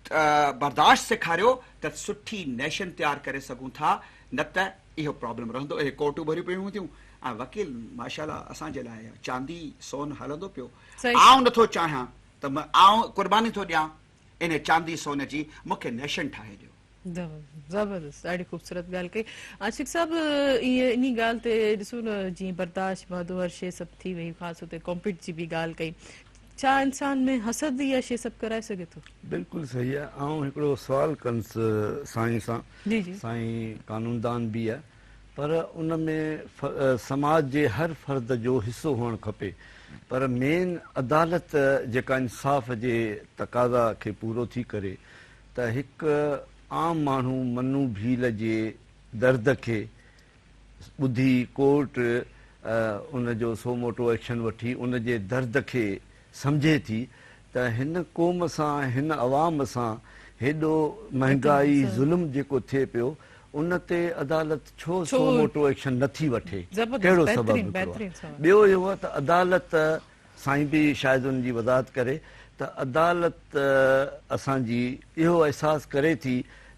Speaker 3: बर्दाश्त सेखारियो त सुठी नेशन तयारु करे सघूं था, न त इहो प्रॉब्लम रहंदो। इहे कोर्टूं भरियूं पियूं हूंदियूं, ऐं वकील माशाल्लाह असांजे लाइ चांदी सोन हलंदो पियो। आउं नथो चाहियां त आउं क़ुर्बानी थो ॾियां इन चांदी सोन जी, मूंखे नेशन ठाहे ॾियो।
Speaker 1: ज़बरदस्त, ॾाढी ख़ूबसूरत ॻाल्हि कई आशिक़ साहिबु। इहे इन ॻाल्हि ते ॾिसो न, जीअं बर्दाश्त मादो हर शइ सभु थी वई, ख़ासि तौर ते कॉम्पीट जी बि ॻाल्हि कई, छा इंसान में हसद इहा शइ सभु कराए सघे थो?
Speaker 2: बिल्कुलु सही आहे। ऐं हिकिड़ो सुवालु कंदुसि साईं सां, साईं कानूनदान बि आहे, पर उन में समाज जे हर फ़र्द जो हिसो हुअणु खपे, पर मेन अदालत जेका इंसाफ़ जे तक़ाज़ा खे पूरो थी करे त हिकु आम माण्हू मनू भील जे दर्द खे ॿुधी कोर्ट उनजो सो मोटो एक्शन वठी उन जे दर्द खे सम्झे थी त हिन क़ौम सां, हिन अवाम सां हेॾो महांगाई ज़ुल्म जेको थिए पियो, उन ते अदालत छो
Speaker 1: छो
Speaker 2: मोटो एक्शन नथी वठे,
Speaker 1: ज़बरदस्त,
Speaker 2: कहिड़ो
Speaker 1: बहितरीन,
Speaker 2: सबबु
Speaker 1: बहितरीन
Speaker 2: हिकिड़ो
Speaker 1: सवाल।
Speaker 2: आहे? ॿियो इहो आहे त अदालत, साईं बि शायदि उन जी वज़ाहत करे त अदालत असांजी इहो अहसासु करे थी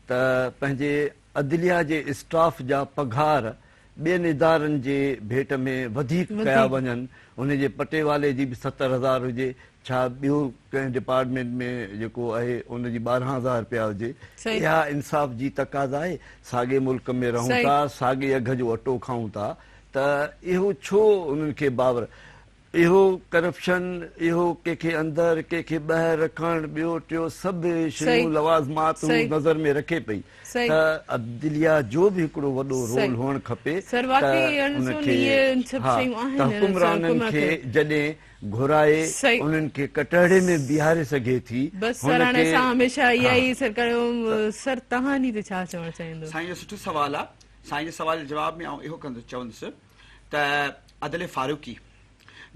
Speaker 2: त पंहिंजे अदलिया जे स्टाफ जा पघार ॿियनि इदारनि जे भेट में वधीक कया वञनि। उनजे पटेवाले जी बि 70,000 हुजे, छा ॿियो कंहिं डिपार्टमेंट में जेको आहे उनजी 12,000 रुपया हुजे। इहा इंसाफ़ जी तक़ाज़ा आहे। साॻे मुल्क में रहूं था, साॻे अघ जो अटो खाऊं था, त इहो छो उन्हनि खे बावर, इहो करप्शन, इहो कंहिंखे अंदरि कंहिंखे ॿाहिरि रखणु, ॿियो टियों सभु शयूं लवाज़मात नज़र में रखे पई त अदलिया जो बि हिकिड़ो वॾो रोल हुअणु खपे त हुकुमराननि खे जॾहिं घुराए उन्हनि खे कटहरे में बीहारे सघे थी।
Speaker 3: साईं जो सुठो सवाल आहे। साईं जे सवाल जे जवाब में आउं इहो चवंदुसि त अदल फारूकी,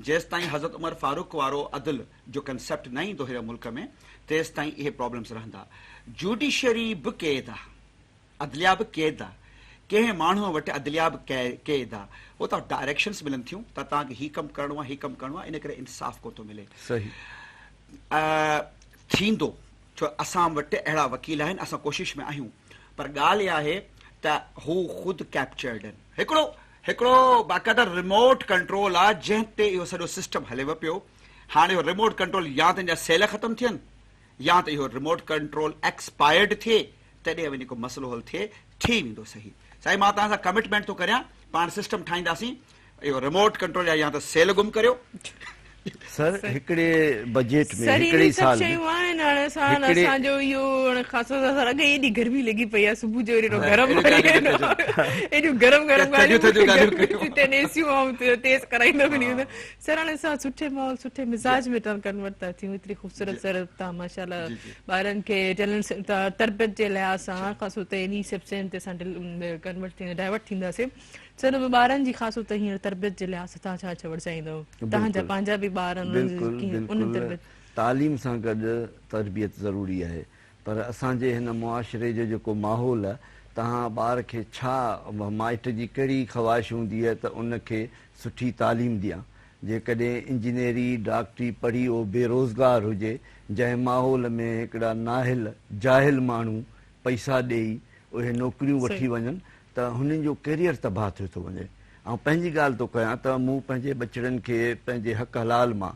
Speaker 3: जेसि ताईं हज़रत उमर फारूक वारो अदल जो कंसेप्ट न ईंदो हिन मुल्क में, तेसि ताईं इहे प्रॉब्लम्स रहंदा। जुडिशरी बि क़ैद आहे, अदलिया बि क़ैद आहे, कंहिं माण्हूअ वटि अदलिया बि क़ैद आहे। उहो त डायरेक्शन्स मिलनि थियूं त तव्हांखे हीउ कमु करिणो आहे, हीउ कमु करिणो आहे, इन करे इंसाफ़ कोन थो मिले।
Speaker 2: सही
Speaker 3: थींदो छो असां वटि अहिड़ा वकील आहिनि, असां कोशिश में आहियूं, पर ॻाल्हि इहा आहे त हू ख़ुदि कैप्चर्ड आहिनि। हिकिड़ो बाक़ाइदा रिमोट कंट्रोल आहे जंहिं ते इहो सॼो सिस्टम हलेव पियो। हाणे इहो रिमोट कंट्रोल या त हिन जा सेल ख़तमु थियनि, या त इहो रिमोट कंट्रोल एक्सपायर्ड थिए, तॾहिं वञी को मसइलो हल थिए, थी वेंदो सही। साईं मां तव्हां सां कमिटमेंट थो करियां, पाण सिस्टम ठाहींदासीं, इहो रिमोट कंट्रोल या त सेल गुम करियो।
Speaker 2: सर हिकिड़े बजट में हिकिड़े साल में
Speaker 1: गर्मी लॻी पई आहे, सुबुह जो सर हाणे असां सुठे माहौल सुठे मिज़ाज में कन्वर्ट था थियूं। एतिरी ख़ूबसूरत सर तव्हां माशाल्लाह ॿारनि खे टैलेंट तरबियत जे लिहाज़ सां ख़ासि तौर ते इन सभु शयुनि ते असां कन्वर्ट थींदा, डाइवर्ट थींदासीं। सर ॿारनि जी ख़ासि तौर ते हींअर तरबियत जे लिहाज़ सां तव्हां छा चवणु चाहींदव? तव्हांजा पंहिंजा बि ॿार
Speaker 2: तालीम सां गॾु तरबियत ज़रूरी आहे, पर असांजे हिन मुआशिरे जो जेको माहौल आहे, तव्हां ॿार खे छा माइट जी कहिड़ी ख़्वाहिश हूंदी आहे त उनखे सुठी तालीम ॾियां। जेकॾहिं इंजीनियरी डॉक्टरी पढ़ी उहो बेरोज़गार हुजे, जंहिं माहौल में हिकिड़ा नाहिल जाहिल माण्हू पैसा ॾेई उहे नौकरियूं वठी वञनि त हुननि जो कैरियर तबाह थियो थो वञे। ऐं पंहिंजी ॻाल्हि थो कयां त मूं पंहिंजे बचड़नि खे पंहिंजे हक़ हलाल मां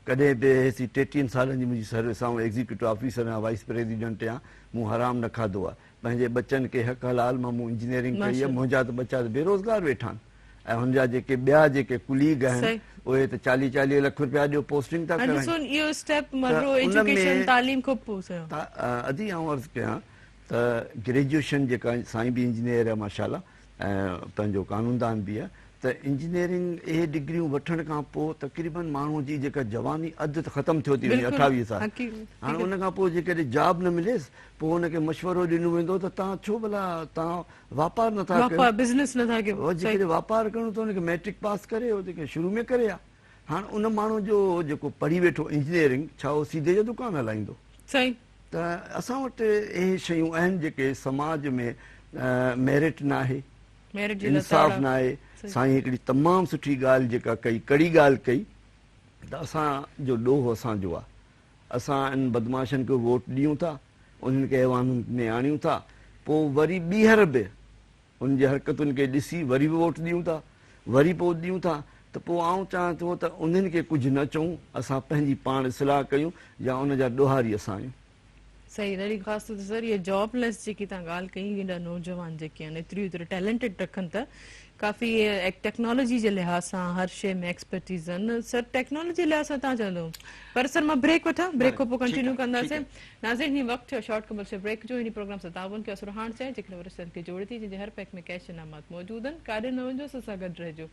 Speaker 2: कॾहिं बि हेसी 33 सालनि जी मुंहिंजी सर्विस आहे, एग्ज़ीक्यूटिव ऑफिसर आहियां, वाइस प्रेसिडेंट आहियां, मूं हराम न खाधो आहे। पंहिंजे बचनि खे हक़ हलाल मां मूं इंजीनियरिंग कई आहे। मुंहिंजा त बचा त बेरोज़गार वेठा आहिनि, ऐं हुनजा जेके ॿिया जेके कुलीग आहिनि उहे त 40-40 लख रुपया ॾियो पोस्टिंग था कराइनि। अदी आउं अर्ज़ु कयां त ग्रेजुएशन जेका साईं बि इंजीनियर आहे माशाल्लाह, ऐं पंहिंजो कानूनदान बि आहे, त इंजीनियरिंग इहे डिग्रियूं वठण खां पोइ तक़रीबन माण्हूअ जी जेका जवानी अधु त ख़तमु थियो थी वञे, 28 साल। हाणे उन खां पोइ जेकॾहिं जॉब न मिलेसि, पोइ हुनखे मशवरो ॾिनो वेंदो त तव्हां छो भला तव्हां वापार नथा कयो, जेकॾहिं वापार करणो त हुनखे मैट्रिक पास करे जेके शुरू में करे आहे। हाणे उन माण्हू जो जेको पढ़ी वेठो इंजीनियरिंग, छा उहो सीधे जो दुकानु हलाईंदो? त असां वटि इहे शयूं आहिनि जेके समाज में मेरिट न आहे, इंसाफ़ न आहे। साईं हिकिड़ी तमामु सुठी ॻाल्हि जेका कई, कड़ी ॻाल्हि कई त असांजो ॾोह असांजो आहे। असां इन बदमाशनि खे वोट ॾियूं था, उन्हनि खे ऐवाननि में आणियूं था, पोइ वरी ॿीहर बि उन जी हरकतुनि खे ॾिसी वरी बि वोट ॾियूं था, वरी पोइ ॾियूं था। त पोइ आउं चाहियां थो त उन्हनि खे कुझु न चऊं, असां पंहिंजी पाण इस्लाह कयूं या उन जा ॾोहारी असां आहियूं।
Speaker 1: सही, ॾाढी ख़ासि तौर ते सर इहा जॉबलेस जेकी तव्हां ॻाल्हि कई, हेॾा नौजवान जेके आहिनि एतिरियूं टैलेंटेड रखनि था, काफ़ी टेक्नोलॉजी जे लिहाज़ सां हर शइ में एक्सपर्टीज़ आहिनि। सर टेक्नोलॉजी लिहाज़ सां तव्हां चवंदव, पर सर मां ब्रेक वठां, ब्रेक खां पोइ कंटिन्यू कंदासीं। नाज़रीन हीउ वक़्तु थियो शॉर्ट कमर्शियल ब्रेक जो। हिन प्रोग्राम सां ताउन कयो सुरहाण सां, जेके वरिसनि खे जोड़े थी, जंहिंजे हर पैक में कैश इनामात मौजूद आहिनि। काॾे न वञो, असां सां गॾु रहिजो।